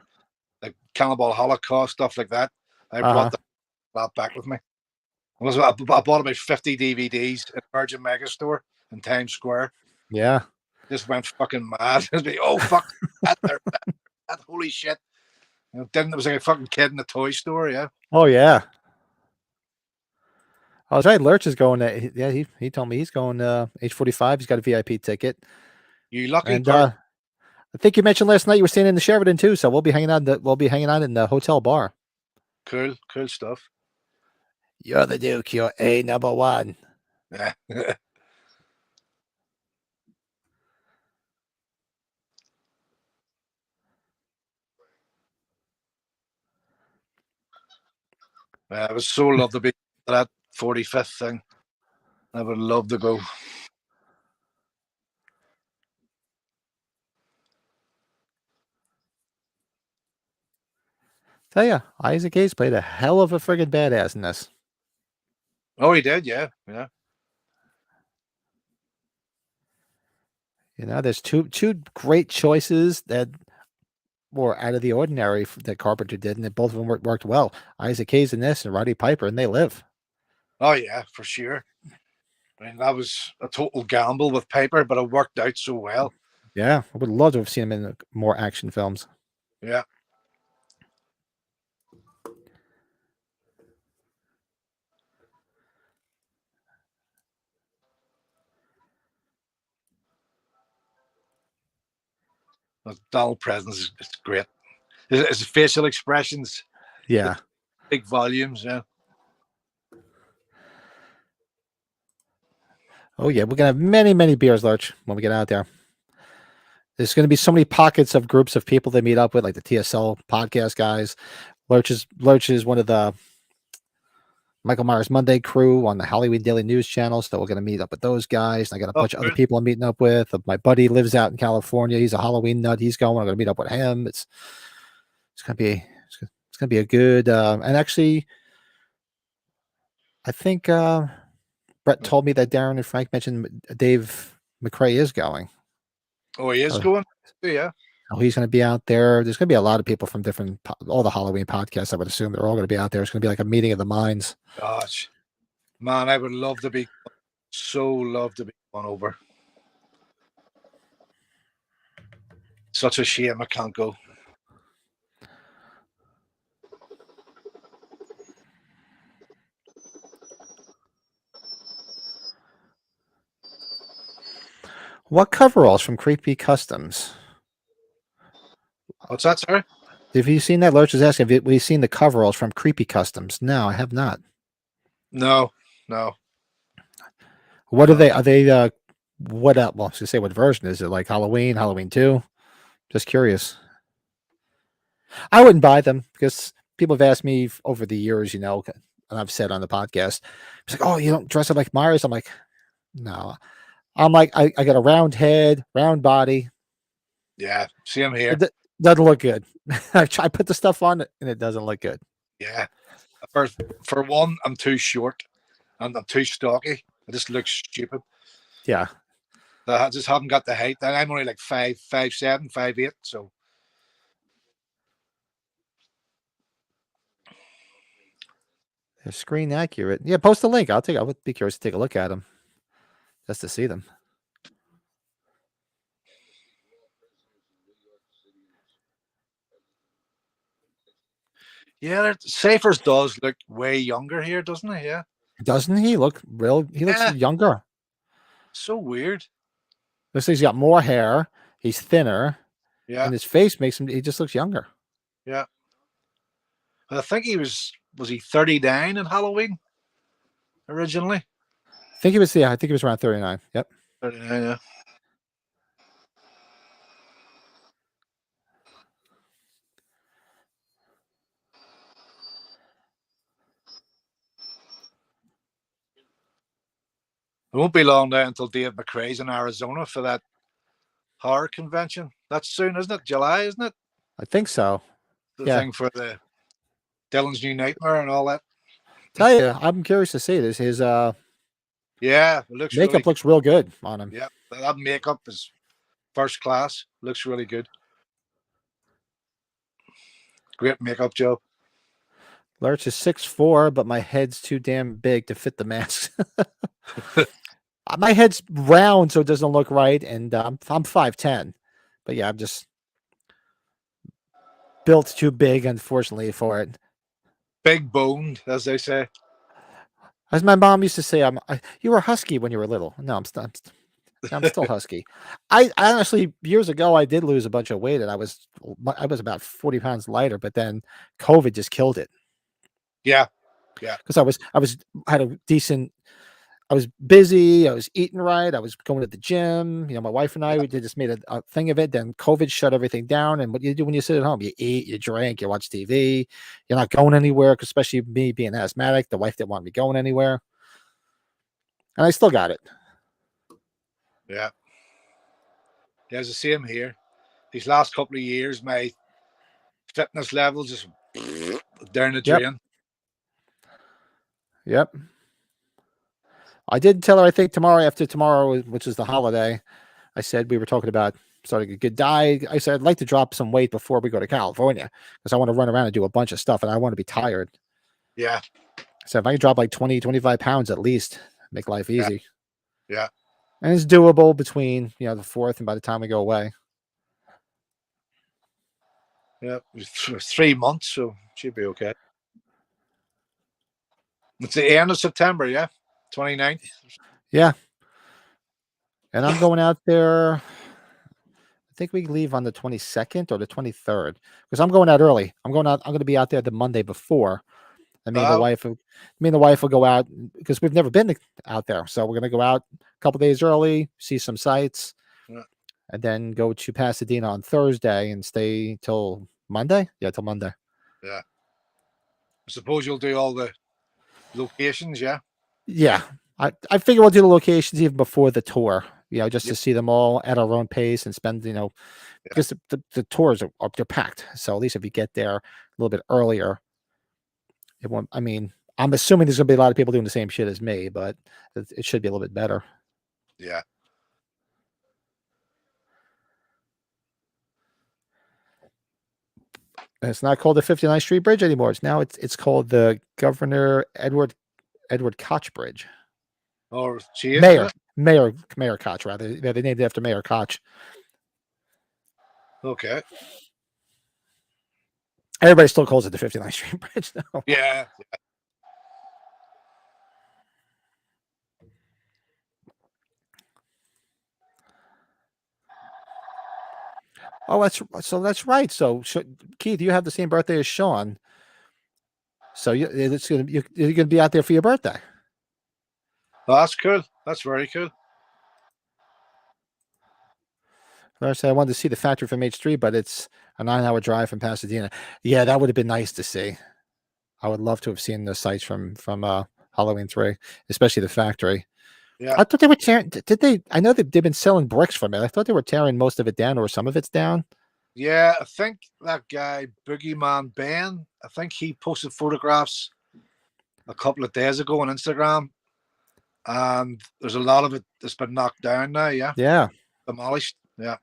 Speaker 2: like Cannibal Holocaust, stuff like that. I brought that back with me. I bought about 50 DVDs at Virgin Megastore in Times Square.
Speaker 1: Yeah.
Speaker 2: Just went fucking mad. Oh, fuck. That holy shit. It was like a fucking kid in a toy store, yeah.
Speaker 1: Oh, yeah. I was right. Lurch is going. He told me he's going age 45. He's got a VIP ticket.
Speaker 2: You lucky.
Speaker 1: And I think you mentioned last night you were staying in the Sheraton too, so we'll be hanging out. We'll be hanging out in the hotel bar.
Speaker 2: Cool stuff.
Speaker 1: You're the Duke. You're a number one.
Speaker 2: Yeah. I would so love to be at that 45th thing. I would love to go.
Speaker 1: Tell you, Isaac Hayes played a hell of a friggin' badass in this.
Speaker 2: Oh, he did, yeah.
Speaker 1: You know, there's two great choices that were out of the ordinary that Carpenter did, and both of them worked well. Isaac Hayes in this and Roddy Piper, and they live.
Speaker 2: Oh, yeah, for sure. I mean, that was a total gamble with Piper, but it worked out so well.
Speaker 1: Yeah, I would love to have seen him in more action films.
Speaker 2: Yeah. Donald Pleasence is great. His facial expressions.
Speaker 1: Yeah.
Speaker 2: Big volumes, yeah.
Speaker 1: Oh, yeah. We're going to have many, many beers, Lurch, when we get out there. There's going to be so many pockets of groups of people they meet up with, like the TSL podcast guys. Lurch is one of the Michael Myers Monday crew on the Halloween Daily News channel. So we're going to meet up with those guys. And I got a bunch of other people I'm meeting up with. My buddy lives out in California. He's a Halloween nut. He's going. I'm going to meet up with him. It's going to be a good, and actually, I think Brett told me that Darren and Frank mentioned Dave McRae is going.
Speaker 2: Oh, he is going? Yeah.
Speaker 1: Oh, he's going to be out there. There's going to be a lot of people from all the Halloween podcasts. I would assume they're all going to be out there. It's going to be like a meeting of the minds.
Speaker 2: Gosh, man, I would love to be on over. Such a shame I can't go.
Speaker 1: What coveralls from Creepy Customs?
Speaker 2: What's that, sir?
Speaker 1: Have you seen that? Lurch is asking, have we seen the coveralls from Creepy Customs? No, I have not.
Speaker 2: No, no,
Speaker 1: What are
Speaker 2: no.
Speaker 1: they? Are they, what, well, I was going to say, what version? Is it like Halloween, Halloween 2? Just curious. I wouldn't buy them because people have asked me over the years, and I've said on the podcast, it's like, oh, you don't dress up like Myers? I'm like, no. I'm like, I got a round head, round body.
Speaker 2: Yeah, same here.
Speaker 1: It doesn't look good. I put the stuff on it and it doesn't look good.
Speaker 2: Yeah. For one, I'm too short and I'm too stocky. I just look stupid.
Speaker 1: Yeah.
Speaker 2: I just haven't got the height. And I'm only like 5'7", 5'8". So
Speaker 1: They're screen accurate. Yeah, post a link. I would be curious to take a look at them just to see them.
Speaker 2: yeah, Cyphers does look way younger here, doesn't he? Yeah.
Speaker 1: Doesn't he look real? He looks
Speaker 2: Yeah.
Speaker 1: younger.
Speaker 2: So weird.
Speaker 1: Looks like he's got more hair. He's thinner.
Speaker 2: Yeah.
Speaker 1: And his face makes him, he just looks younger.
Speaker 2: Yeah. I think was he 39 in Halloween originally?
Speaker 1: I think he was around 39. Yep.
Speaker 2: 39, yeah. It won't be long now until Dave McRae's in Arizona for that horror convention. That's soon, isn't it? July, isn't it?
Speaker 1: I think so.
Speaker 2: The
Speaker 1: Yeah.
Speaker 2: thing for the Dylan's New Nightmare and all that.
Speaker 1: Tell you, I'm curious to see this. His
Speaker 2: Yeah, it looks
Speaker 1: makeup
Speaker 2: really
Speaker 1: looks real good on him.
Speaker 2: Yeah, that makeup is first class. Looks really good. Great makeup job.
Speaker 1: Lurch is 6'4", but my head's too damn big to fit the mask. My head's round, so it doesn't look right, and I'm 5'10", but yeah, I'm just built too big, unfortunately, for it.
Speaker 2: Big boned, as they say.
Speaker 1: As my mom used to say, you were husky when you were little. No, I'm still husky. I honestly, years ago, I did lose a bunch of weight, and I was about 40 pounds lighter, but then COVID just killed it.
Speaker 2: Yeah,
Speaker 1: because had a decent. I was busy. I was eating right. I was going to the gym. My wife and I, we just made a thing of it. Then COVID shut everything down. And what you do when you sit at home, you eat, you drink, you watch TV. You're not going anywhere, especially me being asthmatic. The wife didn't want me going anywhere. And I still got it.
Speaker 2: Yeah. There's the same here. These last couple of years, my fitness level just down the drain.
Speaker 1: Yep. I did tell her, I think after tomorrow, which is the holiday, I said we were talking about starting a good diet. I said I'd like to drop some weight before we go to California because I want to run around and do a bunch of stuff and I want to be tired.
Speaker 2: Yeah.
Speaker 1: So if I can drop like 20, 25 pounds at least, make life easy.
Speaker 2: Yeah.
Speaker 1: And it's doable between, the 4th and by the time we go away.
Speaker 2: Yeah. It was 3 months, so it should be okay. It's the end of September, yeah? 29th.
Speaker 1: Yeah. And I'm going out there. I think we leave on the 22nd or the 23rd because I'm going out early. I'm going to be out there the Monday before. And me and the wife will go out because we've never been out there. So we're going to go out a couple days early, see some sights, and then go to Pasadena on Thursday and stay till Monday. Yeah, till Monday.
Speaker 2: Yeah. I suppose you'll do all the locations, yeah?
Speaker 1: Yeah. I figure we'll do the locations even before the tour, just to see them all at our own pace and spend, because the tours they're packed. So at least if you get there a little bit earlier, it won't. I mean, I'm assuming there's gonna be a lot of people doing the same shit as me, but it should be a little bit better.
Speaker 2: Yeah.
Speaker 1: And it's not called the 59th Street Bridge anymore. It's called the Governor Edward Koch Bridge.
Speaker 2: Or
Speaker 1: Mayor Koch, rather. Yeah, they named it after Mayor Koch.
Speaker 2: Okay.
Speaker 1: Everybody still calls it the 59th Street Bridge now.
Speaker 2: Yeah.
Speaker 1: Oh, that's right. So Keith, you have the same birthday as Sean. So you're gonna be out there for your birthday.
Speaker 2: Oh, that's cool. That's very cool.
Speaker 1: First, I wanted to see the factory from H3, but it's a 9-hour drive from Pasadena. Yeah, that would have been nice to see. I would love to have seen the sites from Halloween 3, especially the factory.
Speaker 2: Yeah.
Speaker 1: I thought they were tearing. Did they? I know that they've been selling bricks from it. I thought they were tearing most of it down, or some of it's down.
Speaker 2: Yeah, I think that guy, Boogeyman Ben, I think he posted photographs a couple of days ago on Instagram. And there's a lot of it that's been knocked down now, yeah.
Speaker 1: Yeah.
Speaker 2: Demolished. Yeah.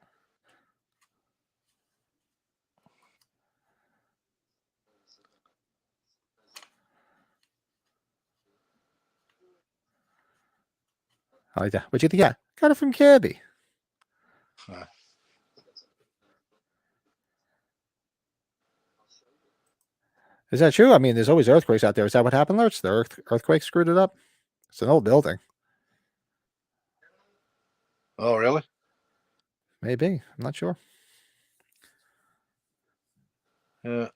Speaker 1: I like that. What'd you think? Yeah, got it from Kirby. Is that true? I mean, there's always earthquakes out there. Is that what happened, Lurch? The earthquake screwed it up? It's an old building.
Speaker 2: Oh, really?
Speaker 1: Maybe. I'm not sure.
Speaker 2: Yeah.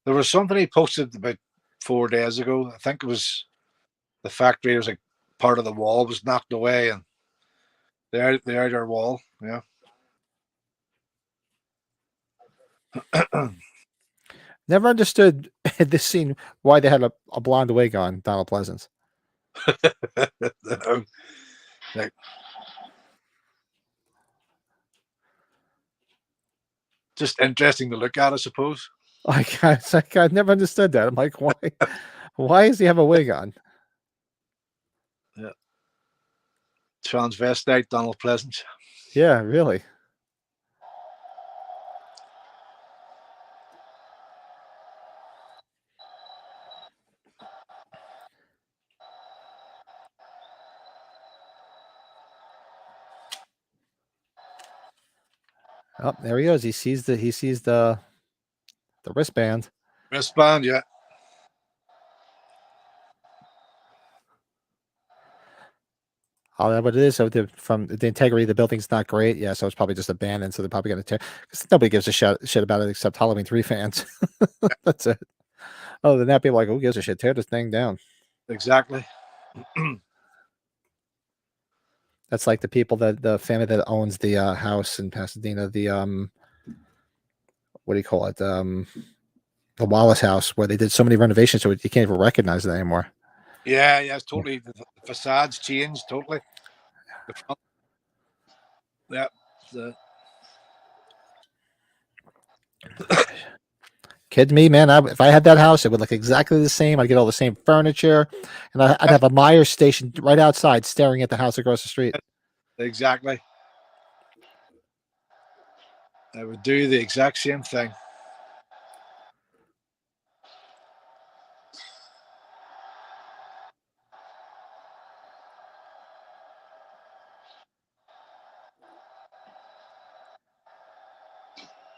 Speaker 2: There was something he posted about 4 days ago. I think it was the factory. It was like part of the wall was knocked away, and the outer wall. Yeah.
Speaker 1: Never understood this scene why they had a blonde wig on Donald Pleasance.
Speaker 2: Like, just interesting to look at, I suppose.
Speaker 1: I've never understood that. I'm like, why does he have a wig on?
Speaker 2: Yeah. Transvestite Donald Pleasance.
Speaker 1: Yeah, really. Oh, there he goes. He sees the wristband.
Speaker 2: Wristband, yeah.
Speaker 1: Oh, that what it is. So from the integrity of the building's not great. Yeah, so it's probably just abandoned. So they're probably going to tear. Because nobody gives a shit about it except Halloween 3 fans. That's it. Other than that, people are like, who gives a shit? Tear this thing down.
Speaker 2: Exactly.
Speaker 1: That's like the people the family that owns the house in Pasadena. The what do you call it? The Wallace house, where they did so many renovations, so you can't even recognize it anymore.
Speaker 2: Yeah, it's totally the facades changed totally. The front, yeah.
Speaker 1: Kid me, man. If I had that house, it would look exactly the same. I'd get all the same furniture, and I'd have a Myers station right outside, staring at the house across the street.
Speaker 2: Exactly. I would do the exact same thing.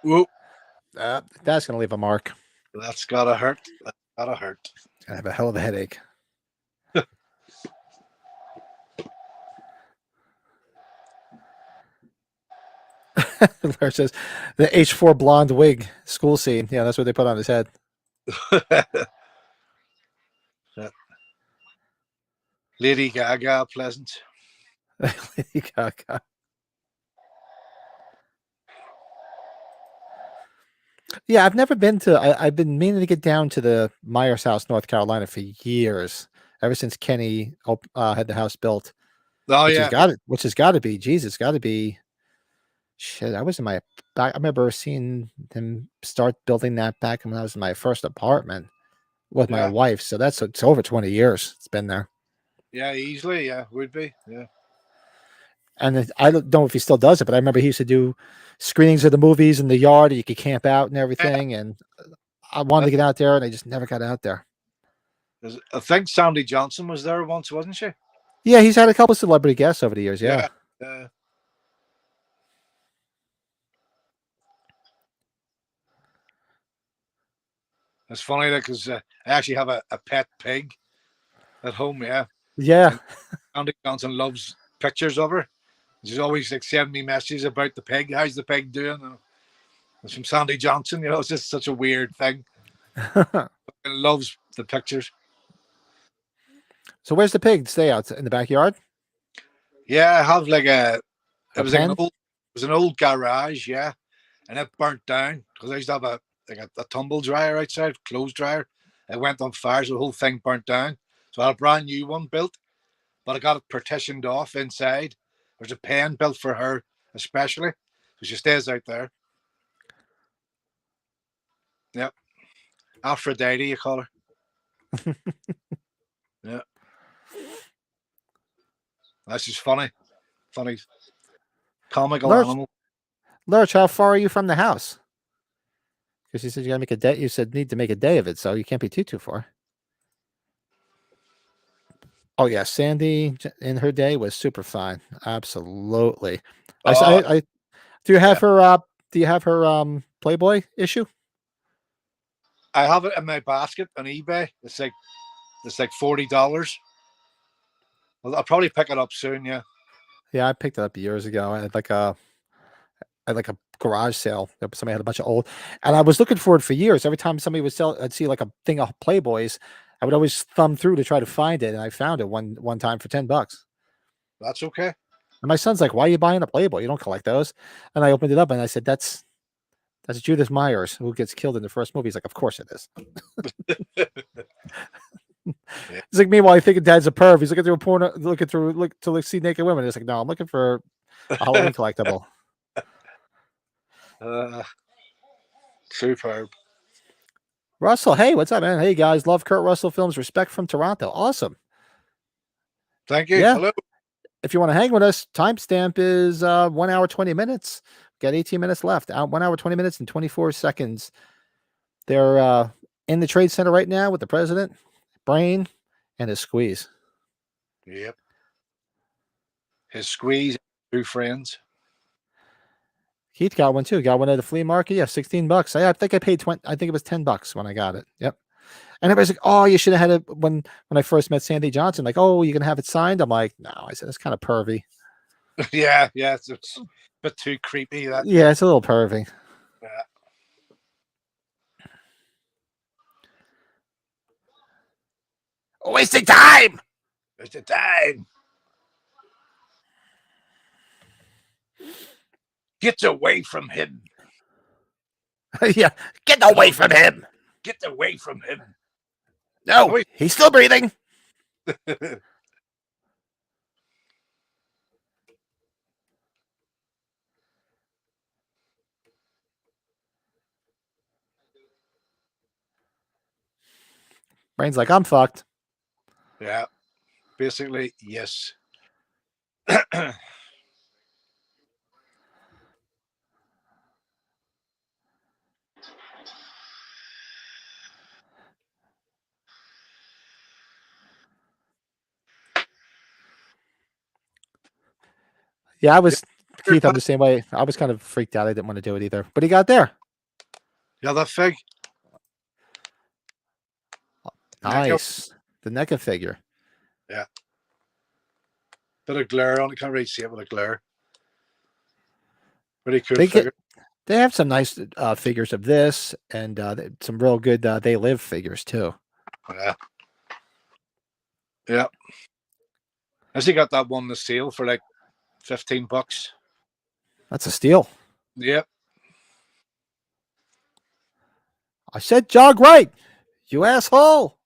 Speaker 2: Whoop.
Speaker 1: That's gonna leave a mark.
Speaker 2: That's gotta hurt. That's gotta hurt.
Speaker 1: I have a hell of a headache. Where it says the H4 blonde wig school scene. Yeah, that's what they put on his head.
Speaker 2: Yeah. Lady Gaga, Pleasant.
Speaker 1: Lady Gaga. Yeah, I've never been to. I've been meaning to get down to the Myers house, North Carolina, for years. Ever since Kenny had the house built.
Speaker 2: Oh,
Speaker 1: which
Speaker 2: yeah.
Speaker 1: has got to be. Jesus, it's got to be. Shit, I was in my back. I remember seeing him start building that back when I was in my first apartment with my wife. So it's over 20 years. It's been there.
Speaker 2: Yeah, easily. Yeah, would be. Yeah.
Speaker 1: And I don't know if he still does it, but I remember he used to do screenings of the movies in the yard. And you could camp out and everything. And I wanted to get out there, and I just never got out there.
Speaker 2: I think Sandy Johnson was there once, wasn't she?
Speaker 1: Yeah, he's had a couple of celebrity guests over the years. Yeah.
Speaker 2: It's funny because I actually have a pet pig at home. Yeah.
Speaker 1: Yeah.
Speaker 2: And Sandy Johnson loves pictures of her. She's always like sending me messages about the pig. How's the pig doing? And it's from Sandy Johnson. It's just such a weird thing. Loves the pictures.
Speaker 1: So where's the pig? Stay out in the backyard?
Speaker 2: Yeah, I have like it
Speaker 1: A
Speaker 2: was like
Speaker 1: pen?
Speaker 2: it was an old garage, yeah, and it burnt down because I used to have a tumble dryer outside, clothes dryer. It went on fire, so the whole thing burnt down. So I had a brand new one built, but I got it partitioned off inside. There's a pen built for her especially, so she stays out there. Yep, Aphrodite, you call her. Yeah, that's just funny, comical animal.
Speaker 1: Lurch, how far are you from the house? Because you said you gotta make a day. You said need to make a day of it, so you can't be too far. Oh yeah, Sandy in her day was super fine. Absolutely. I do you have her do you have her Playboy issue?
Speaker 2: I have it in my basket on eBay. It's like $40. I'll probably pick it up soon. Yeah.
Speaker 1: Yeah, I picked it up years ago. I had like a garage sale. Somebody had a bunch of old, and I was looking for it for years. Every time somebody would sell, I'd see like a thing of Playboys. I would always thumb through to try to find it, and I found it one time for $10.
Speaker 2: That's okay.
Speaker 1: And my son's like, "Why are you buying a Playboy? You don't collect those." And I opened it up, and I said, "That's Judith Myers who gets killed in the first movie." He's like, "Of course it is."
Speaker 2: Yeah.
Speaker 1: He's like, meanwhile, I think Dad's a perv. He's looking through a porn, look to see naked women. It's like, no, I'm looking for a Halloween collectible.
Speaker 2: Superb.
Speaker 1: Russell, hey, what's up, man? Hey guys, love Kurt Russell films. Respect from Toronto. Awesome.
Speaker 2: Thank you.
Speaker 1: Yeah.
Speaker 2: Hello.
Speaker 1: If you want to hang with us, timestamp is 1 hour 20 minutes. Got 18 minutes left. 1 hour 20 minutes and 24 seconds. They're in the Trade Center right now with the president, Brain, and his squeeze.
Speaker 2: Yep. His squeeze. 2 friends.
Speaker 1: Keith got one too. Got one at the flea market. Yeah, $16. I think I paid 20. I think it was $10 when I got it. Yep. And everybody's like, "Oh, you should have had it when I first met Sandy Johnson." Like, "Oh, you're gonna have it signed?" I'm like, "No." I said, "It's kind of pervy."
Speaker 2: Yeah. It's a bit too creepy. That.
Speaker 1: Yeah, it's a little pervy.
Speaker 2: Yeah.
Speaker 1: Wasting time.
Speaker 2: It's the time. Get away from him.
Speaker 1: Yeah, get away from him.
Speaker 2: Get away from him.
Speaker 1: No, he's still breathing. Brain's like, I'm fucked.
Speaker 2: Yeah. Basically, yes.
Speaker 1: Yeah, I was Keith. I'm the same way. I was kind of freaked out. I didn't want to do it either, but he got there.
Speaker 2: Yeah, that fig.
Speaker 1: Nice. The NECA figure.
Speaker 2: Yeah. Bit of glare on it. Can't really see it with a glare. Pretty cool figure.
Speaker 1: They have some nice figures of this and some real good They Live figures too.
Speaker 2: Yeah. Yeah. I actually got that one on the sale for like $15.
Speaker 1: That's a steal.
Speaker 2: Yep.
Speaker 1: I said jog right, you asshole.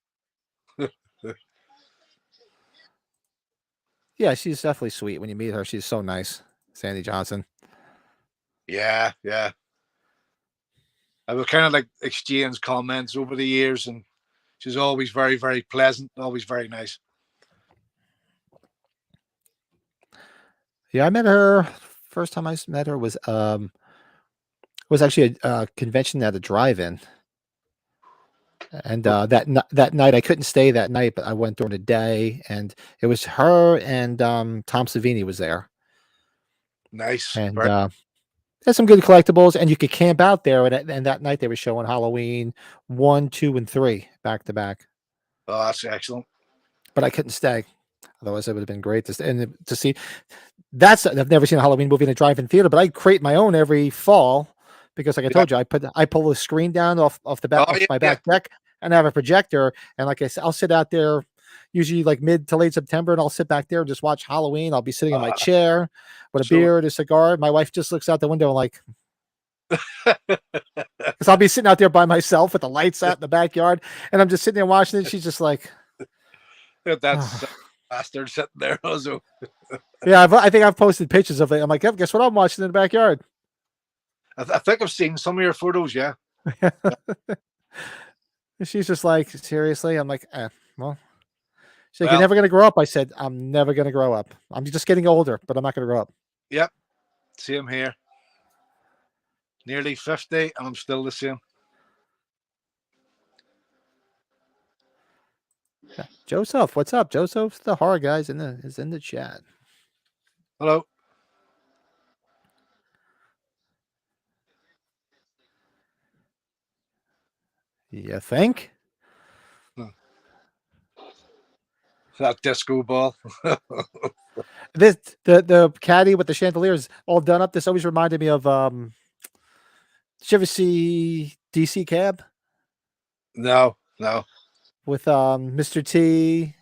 Speaker 1: Yeah, she's definitely sweet when you meet her. She's so nice, Sandy Johnson.
Speaker 2: Yeah. I would kind of like exchange comments over the years, and she's always very, very pleasant, always very nice.
Speaker 1: Yeah, I met her first time I met her was actually a convention at a drive-in. And that night I couldn't stay that night, but I went during the day, and it was her and Tom Savini was there.
Speaker 2: Nice.
Speaker 1: And there's some good collectibles, and you could camp out there. And that night they were showing Halloween 1, 2, and 3 back to back.
Speaker 2: Oh, that's excellent.
Speaker 1: But I couldn't stay. Otherwise, it would have been great to see. I've never seen a Halloween movie in a drive-in theater, but I create my own every fall because, like I
Speaker 2: Yeah.
Speaker 1: told you, I pull the screen down off
Speaker 2: Oh, yeah,
Speaker 1: my
Speaker 2: yeah.
Speaker 1: back deck and I have a projector. And like I said, I'll sit out there usually like mid to late September, and I'll sit back there and just watch Halloween. I'll be sitting in my chair with a
Speaker 2: So
Speaker 1: beer and a cigar. My wife just looks out the window and like, because I'll be sitting out there by myself with the lights out in the backyard, and I'm just sitting there watching it. She's just like,
Speaker 2: that's bastard sitting there also.
Speaker 1: yeah, I think I've posted pictures of it. I'm like, "Yep, guess what I'm watching in the backyard?"
Speaker 2: I think I've seen some of your photos. Yeah.
Speaker 1: And she's just like, seriously? I'm like, well. She's like, you're
Speaker 2: Well,
Speaker 1: never gonna grow up. I said, I'm never gonna grow up. I'm just getting older, but I'm not gonna grow up.
Speaker 2: yep. Same here. Nearly 50, and I'm still the same.
Speaker 1: Yeah. Joseph, what's up? Joseph, the horror guy's is in the chat.
Speaker 2: Hello.
Speaker 1: You think?
Speaker 2: That disco ball.
Speaker 1: This the caddy with the chandeliers all done up. This always reminded me of did you ever see DC Cab
Speaker 2: No.
Speaker 1: with Mr. T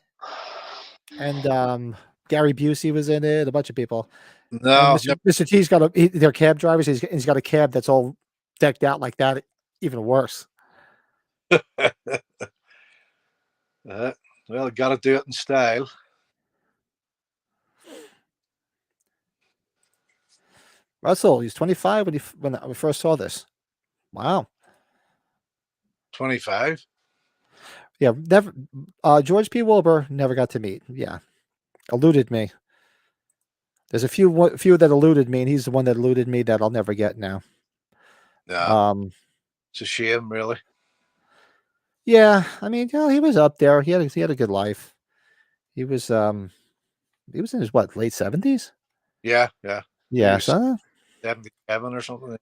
Speaker 1: and Gary Busey was in it, a bunch of people. And
Speaker 2: No.
Speaker 1: Mr. T's got they're cab drivers. He's got a cab that's all decked out like that, even worse.
Speaker 2: Well, got to do it in style.
Speaker 1: Russell, he's 25 when we first saw this. Wow.
Speaker 2: 25.
Speaker 1: Yeah, never. George P. Wilbur never got to meet. Yeah, eluded me. There's a few that eluded me, and he's the one that eluded me that I'll never get now.
Speaker 2: No. It's a shame, really.
Speaker 1: Yeah, I mean, he was up there. He had a good life. He was in his late 70s.
Speaker 2: Yeah.
Speaker 1: Yeah, so
Speaker 2: 77 or something.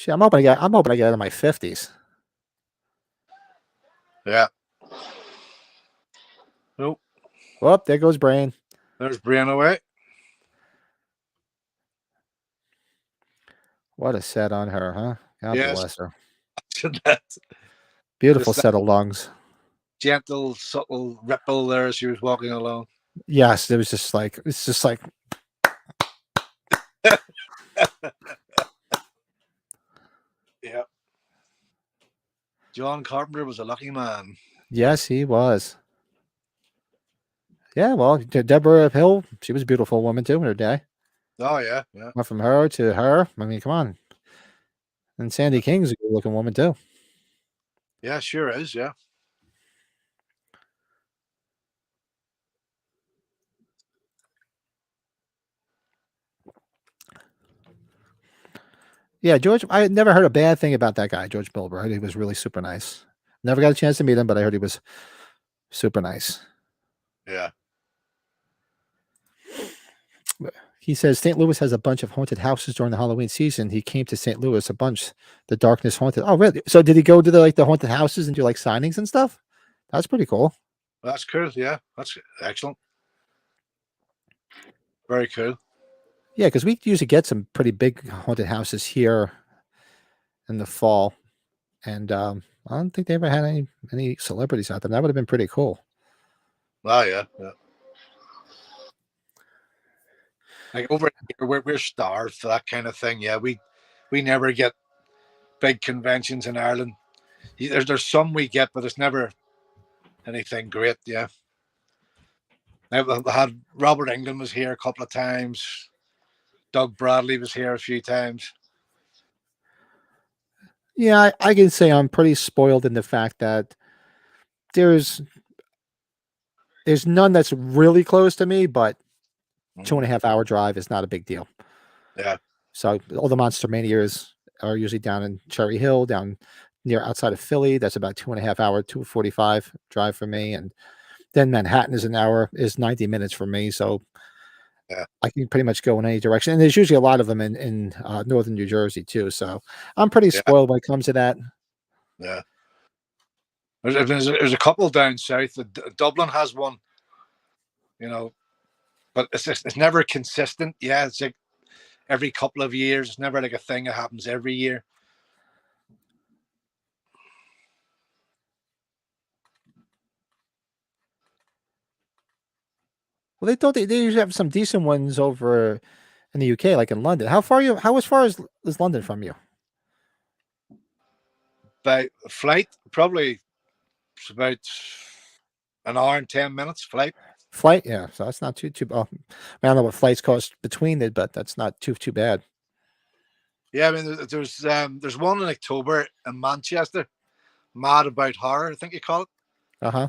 Speaker 1: I'm hoping I get out of my 50s.
Speaker 2: Yeah. Nope.
Speaker 1: Oh, there goes Brain.
Speaker 2: There's Brain away.
Speaker 1: What a set on her, huh? God bless her. Beautiful set of lungs.
Speaker 2: Gentle, subtle ripple there as she was walking along.
Speaker 1: Yes, it's just like
Speaker 2: yeah. John Carpenter was a lucky man.
Speaker 1: Yes, he was. Yeah, well, Deborah Hill, she was a beautiful woman too in her day.
Speaker 2: Oh yeah.
Speaker 1: Went from her to her. I mean, come on. And Sandy King's a good-looking woman too.
Speaker 2: Yeah, sure is. Yeah.
Speaker 1: Yeah, George. I had never heard a bad thing about that guy, George Bilber. I heard he was really super nice. Never got a chance to meet him, but I heard he was super nice.
Speaker 2: Yeah.
Speaker 1: He says St. Louis has a bunch of haunted houses during the Halloween season. He came to St. Louis a bunch. The Darkness Haunted. Oh, really? So did he go to the haunted houses and do like signings and stuff? That's pretty cool.
Speaker 2: That's cool. Yeah, that's excellent. Very cool.
Speaker 1: Yeah, because we usually get some pretty big haunted houses here in the fall, and I don't think they ever had any celebrities out there. That would have been pretty cool.
Speaker 2: Oh yeah. Like over here, we're starved for that kind of thing. Yeah, we never get big conventions in Ireland. There's some we get, but it's never anything great. Yeah. I had Robert England was here a couple of times. Doug Bradley was here a few times.
Speaker 1: Yeah, I can say I'm pretty spoiled in the fact that there's none that's really close to me, but 2.5 hour drive is not a big deal.
Speaker 2: Yeah.
Speaker 1: So all the Monster Manias are usually down in Cherry Hill, down near outside of Philly. That's about 2.5 hour, 2:45 drive for me. And then Manhattan is 90 minutes for me. So
Speaker 2: yeah,
Speaker 1: I can pretty much go in any direction. And there's usually a lot of them in northern New Jersey too. So I'm pretty spoiled when it comes to that.
Speaker 2: Yeah. There's a couple down south. Dublin has one. You know, but it's never consistent. Yeah, it's like every couple of years. It's never like a thing that happens every year.
Speaker 1: Well, they thought they usually have some decent ones over in the UK, like in London. How as far as is London from you?
Speaker 2: By flight, probably it's about an hour and 10 minutes flight.
Speaker 1: Flight, yeah. So that's not too. I don't know what flights cost between it, but that's not too bad.
Speaker 2: Yeah, I mean, there's one in October in Manchester. Mad About Horror, I think you call it.
Speaker 1: Uh-huh.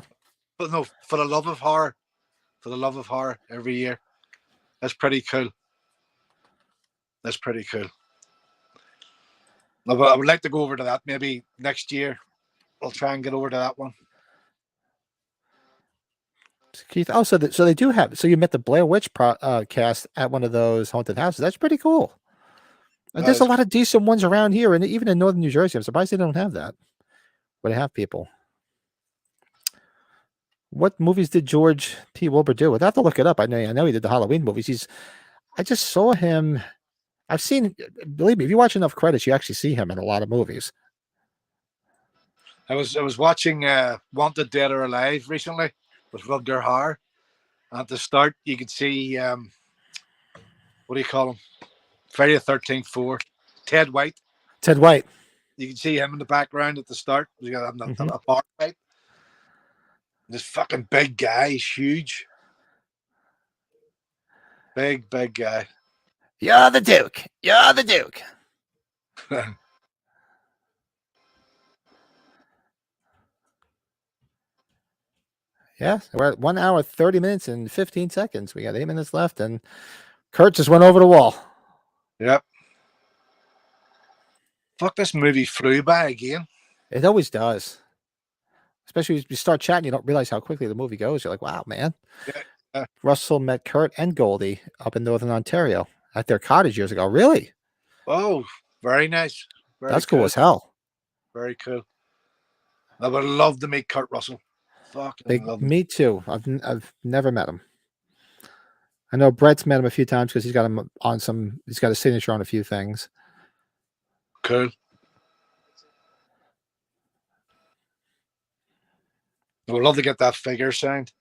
Speaker 2: But no, for the love of horror, for the love of horror, every year. That's pretty cool. That's pretty cool. No, but I would like to go over to that maybe next year. I'll try and get over to that one.
Speaker 1: Keith, oh, so they do have. So you met the Blair Witch cast at one of those haunted houses. That's pretty cool. And there's a lot of decent ones around here, and even in northern New Jersey. I'm surprised they don't have that. But they have people. What movies did George P. Wilbur do? I'd have to look it up. I know he did the Halloween movies. I just saw him. I've seen. Believe me, if you watch enough credits, you actually see him in a lot of movies.
Speaker 2: I was watching Wanted Dead or Alive recently with Rutger Hauer. And at the start, you could see what do you call him? Friday the 13th 4. Ted White.
Speaker 1: Ted White.
Speaker 2: You can see him in the background at the start. He's got a bar fight. This fucking big guy. He's huge. Big guy.
Speaker 1: You're the Duke. You're the Duke. Yeah, we're at 1 hour, 30 minutes, and 15 seconds. We got 8 minutes left, and Kurt just went over the wall.
Speaker 2: Yep. Fuck, this movie flew by again.
Speaker 1: It always does. Especially if you start chatting, you don't realize how quickly the movie goes. You're like, wow, man.
Speaker 2: Yeah.
Speaker 1: Russell met Kurt and Goldie up in Northern Ontario at their cottage years ago. Really?
Speaker 2: Oh, very nice.
Speaker 1: That's cool as hell.
Speaker 2: Very cool. I would love to meet Kurt Russell. Fucking love him.
Speaker 1: Me too. I've never met him. I know Brett's met him a few times because he's got him on some. He's got a signature on a few things.
Speaker 2: Cool. I would love to get that figure signed.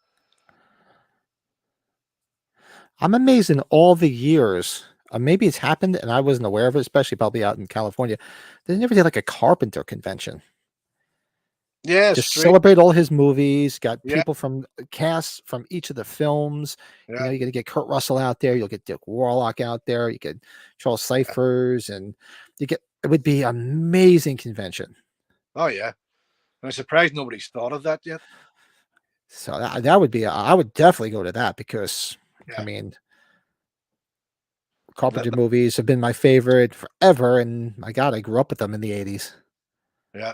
Speaker 1: I'm amazed in all the years. Maybe it's happened and I wasn't aware of it, especially probably out in California. They never did like a Carpenter convention.
Speaker 2: Yeah,
Speaker 1: just celebrate all his movies. Got people from casts from each of the films.
Speaker 2: Yeah.
Speaker 1: You know, you're gonna get Kurt Russell out there. You'll get Dick Warlock out there. You get Charles Cyphers, and you get. It would be an amazing convention.
Speaker 2: Oh yeah, I'm surprised nobody's thought of that yet.
Speaker 1: So that would be. I would definitely go to that because I mean, Carpenter movies have been my favorite forever, and my God, I grew up with them in the '80s.
Speaker 2: Yeah.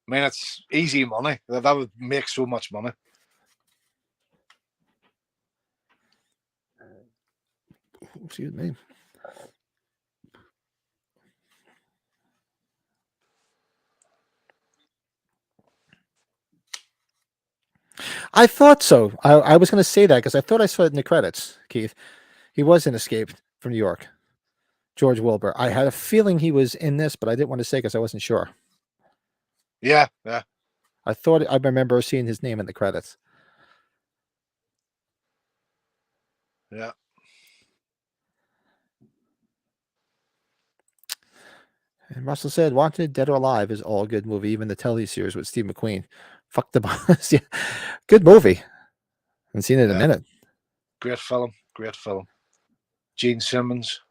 Speaker 2: I mean, it's easy money. That would make so much money.
Speaker 1: Excuse me. I thought so. I was going to say that because I thought I saw it in the credits, Keith. He was in Escape from New York. George Wilbur. I had a feeling he was in this, but I didn't want to say because I wasn't sure.
Speaker 2: Yeah.
Speaker 1: I thought I remember seeing his name in the credits.
Speaker 2: Yeah.
Speaker 1: And Russell said, Wanted, Dead or Alive is all a good movie, even the teleseries with Steve McQueen. Fuck the boss. Yeah. Good movie. Haven't seen it in a minute.
Speaker 2: Great film. Gene Simmons.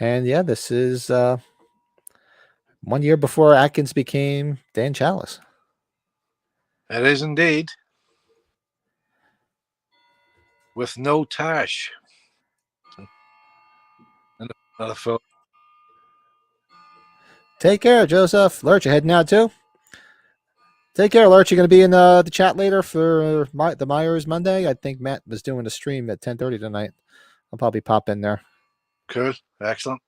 Speaker 1: And yeah, this is 1 year before Atkins became Dan Chalice.
Speaker 2: It is indeed. With no Tash. Another film.
Speaker 1: Take care, Joseph. Lurch, you heading out too? Take care, Lurch. You're going to be in the chat later for the Myers Monday. I think Matt was doing a stream at 10:30 tonight. I'll probably pop in there.
Speaker 2: Cool. Excellent.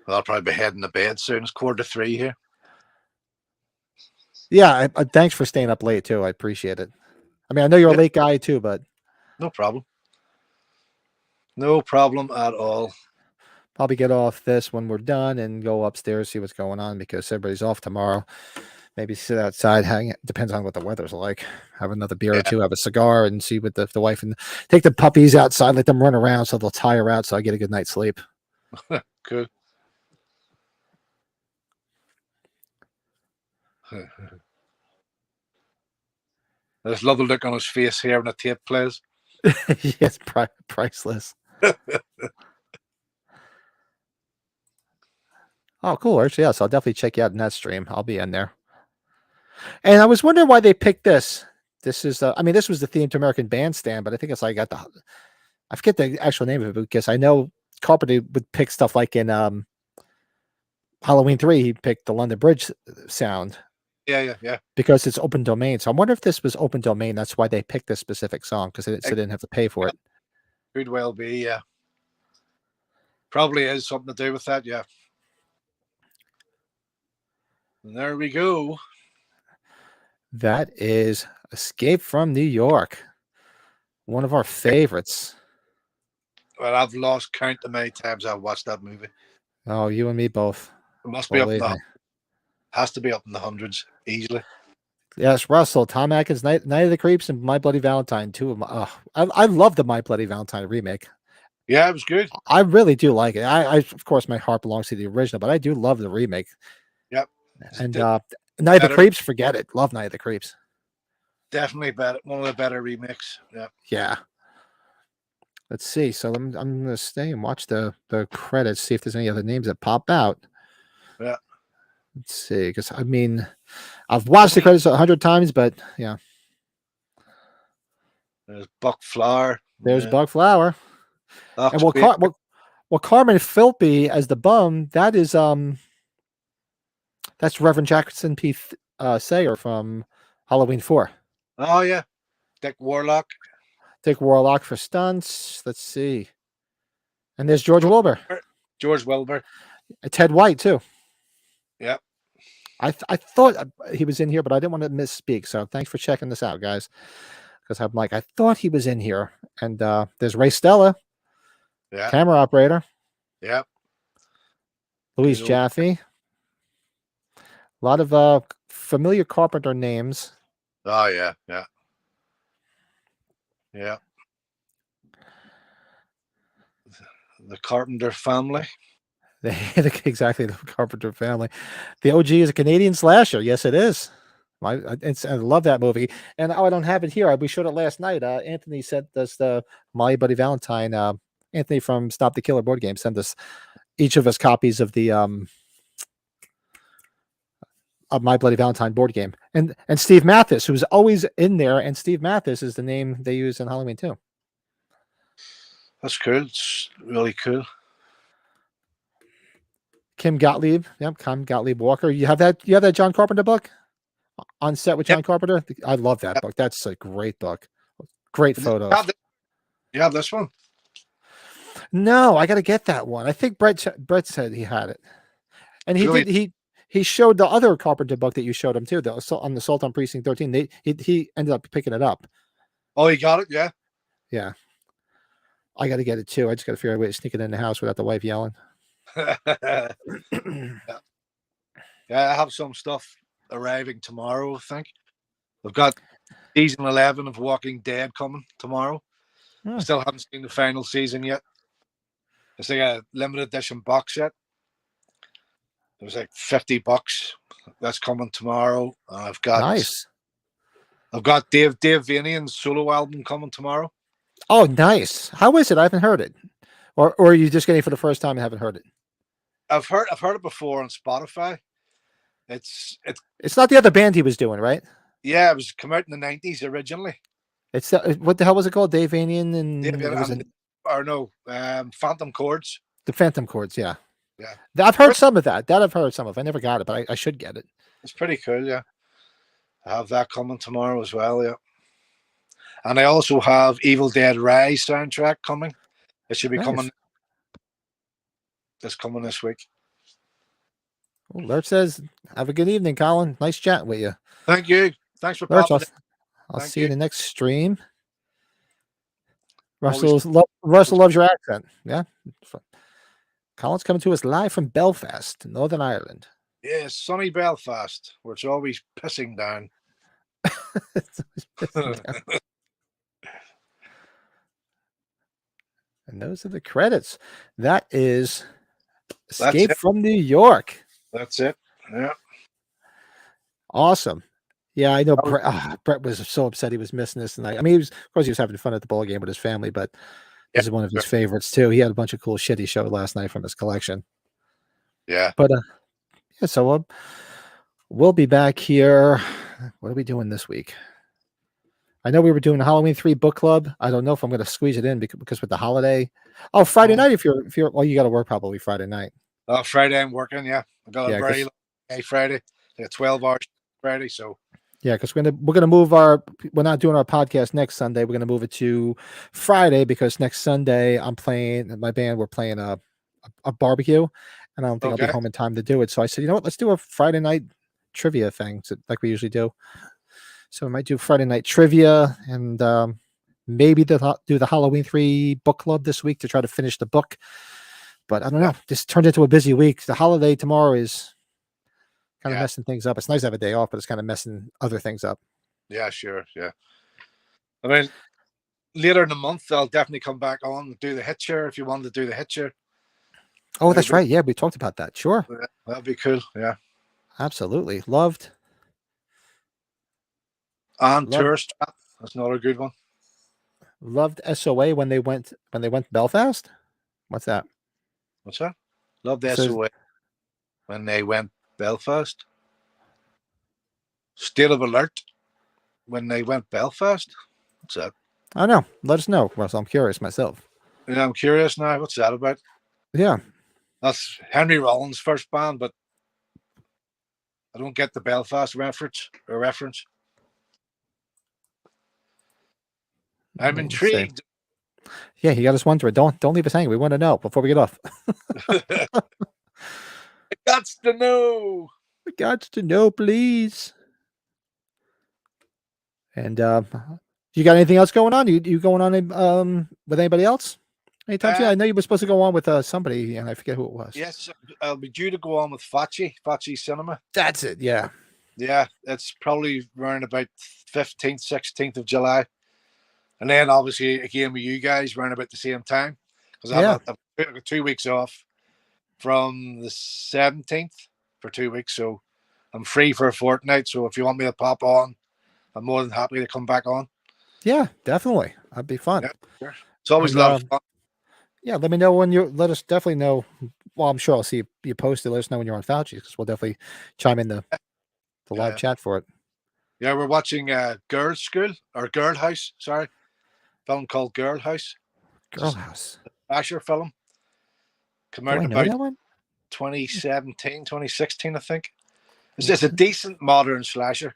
Speaker 2: Well, I'll probably be heading to bed soon. It's 2:45 here.
Speaker 1: Yeah, thanks for staying up late too. I appreciate it. I mean, I know you're a late guy too, but
Speaker 2: no problem. No problem at all.
Speaker 1: Probably get off this when we're done and go upstairs, see what's going on because everybody's off tomorrow. Maybe sit outside, hang. Depends on what the weather's like. Have another beer or two, have a cigar, and see what the wife and take the puppies outside, let them run around so they'll tire out, so I get a good night's sleep.
Speaker 2: Good. There's a lovely look on his face here when the tape plays.
Speaker 1: Yes, priceless. Oh, cool, Archie. Yeah, so I'll definitely check you out in that stream. I'll be in there. And I was wondering why they picked this. This is, I mean, this was the theme to American Bandstand, but I think it's like I forget the actual name of it because I know Carpenter would pick stuff like in Halloween 3, he picked the London Bridge sound.
Speaker 2: Yeah.
Speaker 1: Because it's open domain. So I wonder if this was open domain. That's why they picked this specific song because they didn't have to pay for it.
Speaker 2: Could well be, yeah. Probably is something to do with that, yeah. And there we go.
Speaker 1: That is Escape from New York. One of our favorites.
Speaker 2: Well, I've lost count of many times I've watched that movie.
Speaker 1: Oh, you and me both.
Speaker 2: It must be has to be up in the hundreds easily.
Speaker 1: Yes, Russell, Tom Atkins, Night of the Creeps, and My Bloody Valentine. Two of my, I love the My Bloody Valentine remake.
Speaker 2: Yeah, it was good.
Speaker 1: I really do like it. I of course, my heart belongs to the original, but I do love the remake.
Speaker 2: Yep.
Speaker 1: And Night of the Creeps, forget it. Love Night of the Creeps.
Speaker 2: Definitely better. One of the better remakes. Yeah.
Speaker 1: Yeah. Let's see. So I'm going to stay and watch the credits, see if there's any other names that pop out.
Speaker 2: Yeah.
Speaker 1: Let's see. Because, I mean, I've watched the credits 100 times, but yeah.
Speaker 2: There's Buck Flower.
Speaker 1: There's Buck Flower.
Speaker 2: And
Speaker 1: Carmen Philby as the bum, that is that's Reverend Jackson P. Sayer from Halloween 4.
Speaker 2: Oh yeah. Dick Warlock.
Speaker 1: Dick Warlock for stunts. Let's see. And there's George Wilbur.
Speaker 2: George Wilbur.
Speaker 1: Ted White too.
Speaker 2: Yep.
Speaker 1: I thought he was in here, but I didn't want to misspeak. So thanks for checking this out, guys. Because I'm like, I thought he was in here. And there's Ray Stella.
Speaker 2: Yeah.
Speaker 1: Camera operator.
Speaker 2: Yep.
Speaker 1: Louise Jaffe. A lot of familiar Carpenter names.
Speaker 2: Oh yeah. The Carpenter family.
Speaker 1: Exactly, the Carpenter family. The OG is a Canadian slasher. Yes, it is. I love that movie. And I don't have it here. We showed it last night. Anthony sent us the My Buddy Valentine. Anthony from Stop the Killer board game sent us each of us copies of the of My Bloody Valentine board game. And Steve Mathis, who's always in there, and Steve Mathis is the name they use in Halloween 2.
Speaker 2: That's cool. It's really cool.
Speaker 1: Kim Gottlieb. Yep, Kim Gottlieb Walker. You have that John Carpenter book? On Set with John Carpenter? I love that book. That's a great book. Great photos.
Speaker 2: You have this one?
Speaker 1: No, I got to get that one. I think Brett said he had it. And he showed the other Carpenter book that you showed him too, on the Assault on Precinct 13. He ended up picking it up.
Speaker 2: Oh, he got it? Yeah.
Speaker 1: Yeah. I got to get it too. I just got to figure out a way to sneak it in the house without the wife yelling.
Speaker 2: Yeah, I have some stuff arriving tomorrow, I think. I've got season 11 of Walking Dead coming tomorrow. I still haven't seen the final season yet. It's like a limited edition box set. It was like $50. That's coming tomorrow. I've got Dave Vanian's solo album coming tomorrow.
Speaker 1: Oh, nice. How is it? I haven't heard it. Or are you just getting it for the first time and haven't heard it?
Speaker 2: I've heard it before on Spotify. It's
Speaker 1: not the other band he was doing, right?
Speaker 2: Yeah, it was come out in the 90s originally.
Speaker 1: It's what the hell was it called? Dave Vanian
Speaker 2: Phantom Chords.
Speaker 1: The Phantom Chords, yeah.
Speaker 2: Yeah.
Speaker 1: I've heard some of that. I've heard some of. I never got it, but I should get it.
Speaker 2: It's pretty cool, yeah. I have that coming tomorrow as well, yeah. And I also have Evil Dead Rise soundtrack coming. It should be coming. It's coming this week.
Speaker 1: Well, Lurch says, "Have a good evening, Colin. Nice chatting with you."
Speaker 2: Thank you. Thanks for
Speaker 1: Lurch,
Speaker 2: popping in.
Speaker 1: I'll
Speaker 2: Thank
Speaker 1: see you in
Speaker 2: you.
Speaker 1: the next stream.
Speaker 2: Always.
Speaker 1: Russell loves your accent. Yeah. Colin's coming to us live from Belfast, Northern Ireland.
Speaker 2: Yeah, sunny Belfast, where it's always pissing down.
Speaker 1: And those are the credits. That is
Speaker 2: That's
Speaker 1: Escape
Speaker 2: it.
Speaker 1: from New York.
Speaker 2: That's it. Yeah.
Speaker 1: Awesome. Yeah, I know
Speaker 2: That was-
Speaker 1: Brett was so upset he was missing this tonight. I mean, of course, he was having fun at the ball game with his family, but
Speaker 2: yeah.
Speaker 1: this is one of his favorites too. He had a bunch of cool shit he showed last night from his collection.
Speaker 2: Yeah.
Speaker 1: But yeah, so we'll be back here. What are we doing this week? I know we were doing a Halloween 3 book club. I don't know if I'm going to squeeze it in because with the holiday. Oh, Friday night if you're well, you got to work probably Friday night.
Speaker 2: Friday I'm working. Yeah, I got a very long day Friday. Like 12 hours Friday. So
Speaker 1: yeah, because we're gonna move we're not doing our podcast next Sunday. We're gonna move it to Friday because next Sunday I'm playing my band. We're playing a barbecue, and I don't think I'll be home in time to do it. So I said, you know what? Let's do a Friday night trivia thing like we usually do. So we might do Friday night trivia and maybe do the Halloween 3 book club this week to try to finish the book. But I don't know. This turned into a busy week. The holiday tomorrow is kind of messing things up. It's nice to have a day off, but it's kind of messing other things up.
Speaker 2: Yeah, sure. Yeah. I mean, later in the month, I'll definitely come back on and do the Hitcher if you want to do the Hitcher.
Speaker 1: Oh, that's right. Yeah, we talked about that. Sure.
Speaker 2: Yeah, that'd be cool. Yeah.
Speaker 1: Absolutely. Loved.
Speaker 2: Tourist Trap. That's another good one.
Speaker 1: Loved SOA when they went Belfast. What's that?
Speaker 2: What's that? Loved SOA when they went Belfast. State of Alert when they went Belfast. What's that?
Speaker 1: I don't know. Let us know, Russell. I'm curious myself.
Speaker 2: Yeah, I'm curious now. What's that about?
Speaker 1: Yeah.
Speaker 2: That's Henry Rollins' first band, but I don't get the Belfast reference. I'm intrigued.
Speaker 1: Yeah, you got us wondering. Don't leave us hanging. We want to know before we get off.
Speaker 2: I got to know.
Speaker 1: I got to know, please. And you got anything else going on? You going on with anybody else? Anytime soon? I know you were supposed to go on with somebody, and I forget who it was.
Speaker 2: Yes, I'll be due to go on with Facci Cinema.
Speaker 1: That's it. Yeah.
Speaker 2: Yeah, it's probably around about 15th, 16th of July. And then obviously again with you guys around about the same time. Because I've got 2 weeks off from the 17th for 2 weeks. So I'm free for a fortnight. So if you want me to pop on, I'm more than happy to come back on.
Speaker 1: Yeah, definitely. That'd be fun.
Speaker 2: Yeah, sure. It's always a lot of fun.
Speaker 1: Yeah, let me know when let us definitely know. Well, I'm sure I'll see you posted. Let us know when you're on Fauci because we'll definitely chime in the live chat for it.
Speaker 2: Yeah, we're watching Girls School or Girl House, sorry. Film called Girl House.
Speaker 1: Girl House.
Speaker 2: Slasher film. Come out about 2017, 2016, I think. It's just a decent modern slasher.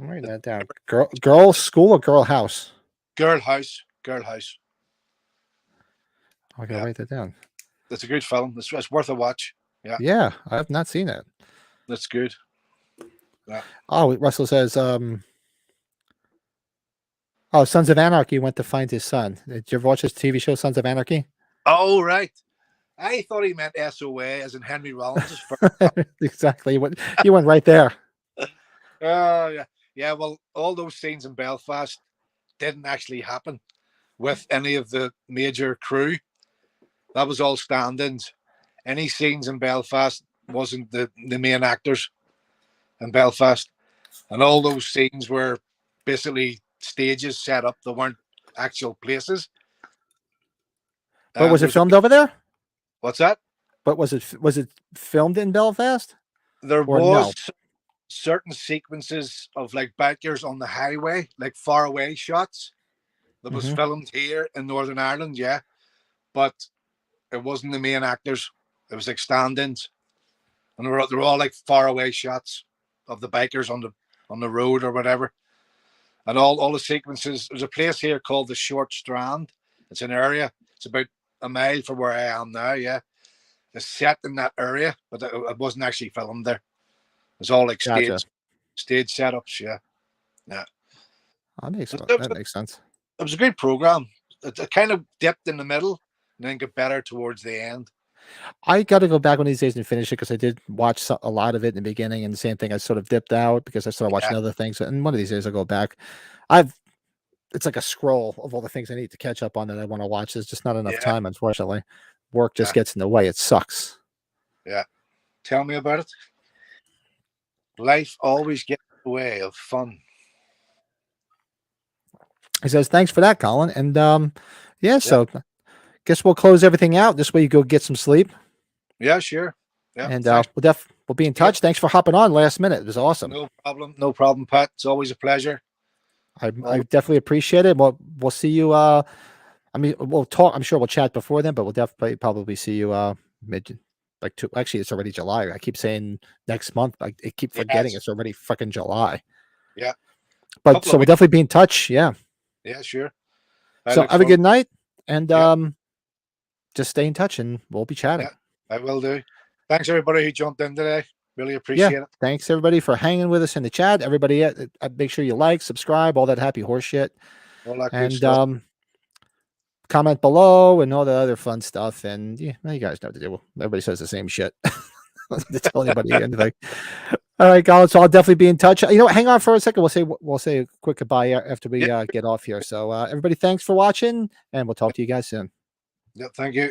Speaker 1: I'm writing that down. Girl School or Girl House?
Speaker 2: Girl House. Girl House.
Speaker 1: I gotta write that down.
Speaker 2: It's a good film. It's worth a watch. Yeah.
Speaker 1: Yeah, I have not seen it.
Speaker 2: That's good. Yeah.
Speaker 1: Oh, Russell says, Sons of Anarchy went to find his son. Did you ever watch this TV show, Sons of Anarchy?
Speaker 2: Oh, right. I thought he meant SOA as in Henry Rollins'
Speaker 1: Exactly. You went right there.
Speaker 2: Yeah. Yeah, well, all those scenes in Belfast didn't actually happen with any of the major crew. That was all stand-ins. Any scenes in Belfast wasn't the main actors in Belfast. And all those scenes were basically stages set up. They weren't actual places.
Speaker 1: But was it filmed over there?
Speaker 2: What's that?
Speaker 1: But was it filmed in Belfast?
Speaker 2: There was certain sequences of like bikers on the highway, like far away shots that was filmed here in Northern Ireland, yeah. But it wasn't the main actors. It was like stand-ins. And they were all like far away shots of the bikers on the road or whatever. And all the sequences, there's a place here called the Short Strand. It's an area. It's about a mile from where I am now, yeah. It's set in that area, but it wasn't actually filmed there. It's all like
Speaker 1: Gotcha.
Speaker 2: stage setups. Yeah.
Speaker 1: That makes sense.
Speaker 2: It was a great program. It kind of dipped in the middle and then got better towards the end.
Speaker 1: I got to go back one of these days and finish it because I did watch a lot of it in the beginning, and the same thing. I sort of dipped out because I started watching other things. And one of these days I'll go back. It's like a scroll of all the things I need to catch up on that I want to watch. There's just not enough time, unfortunately. Work just gets in the way. It sucks.
Speaker 2: Yeah. Tell me about it. Life always gets in the way of fun.
Speaker 1: He says, thanks for that, Colin. And so guess we'll close everything out. This way you go get some sleep.
Speaker 2: Yeah, sure. Yeah.
Speaker 1: And we'll be in touch. Thanks for hopping on last minute. It was awesome.
Speaker 2: No problem, Pat. It's always a pleasure.
Speaker 1: I definitely appreciate it. We'll see you. We'll talk. I'm sure we'll chat before then, but we'll definitely probably see you actually, it's already July. I keep saying next month. I keep forgetting it's already fucking July.
Speaker 2: Yeah.
Speaker 1: But so we'll definitely be in touch. Yeah.
Speaker 2: Yeah, sure.
Speaker 1: So have a good night, and just stay in touch, and we'll be chatting.
Speaker 2: Yeah, I will do. Thanks everybody who jumped in today. Really appreciate it.
Speaker 1: Thanks everybody for hanging with us in the chat. Everybody, make sure you like, subscribe, all that happy horse shit,
Speaker 2: all that good stuff.
Speaker 1: Comment below and all the other fun stuff. And you guys know what to do. Everybody says the same shit. To tell anybody anything. All right, Colin. So I'll definitely be in touch. You know what? Hang on for a second. We'll say a quick goodbye after we get off here. So everybody, thanks for watching, and we'll talk to you guys soon.
Speaker 2: Yeah, thank you.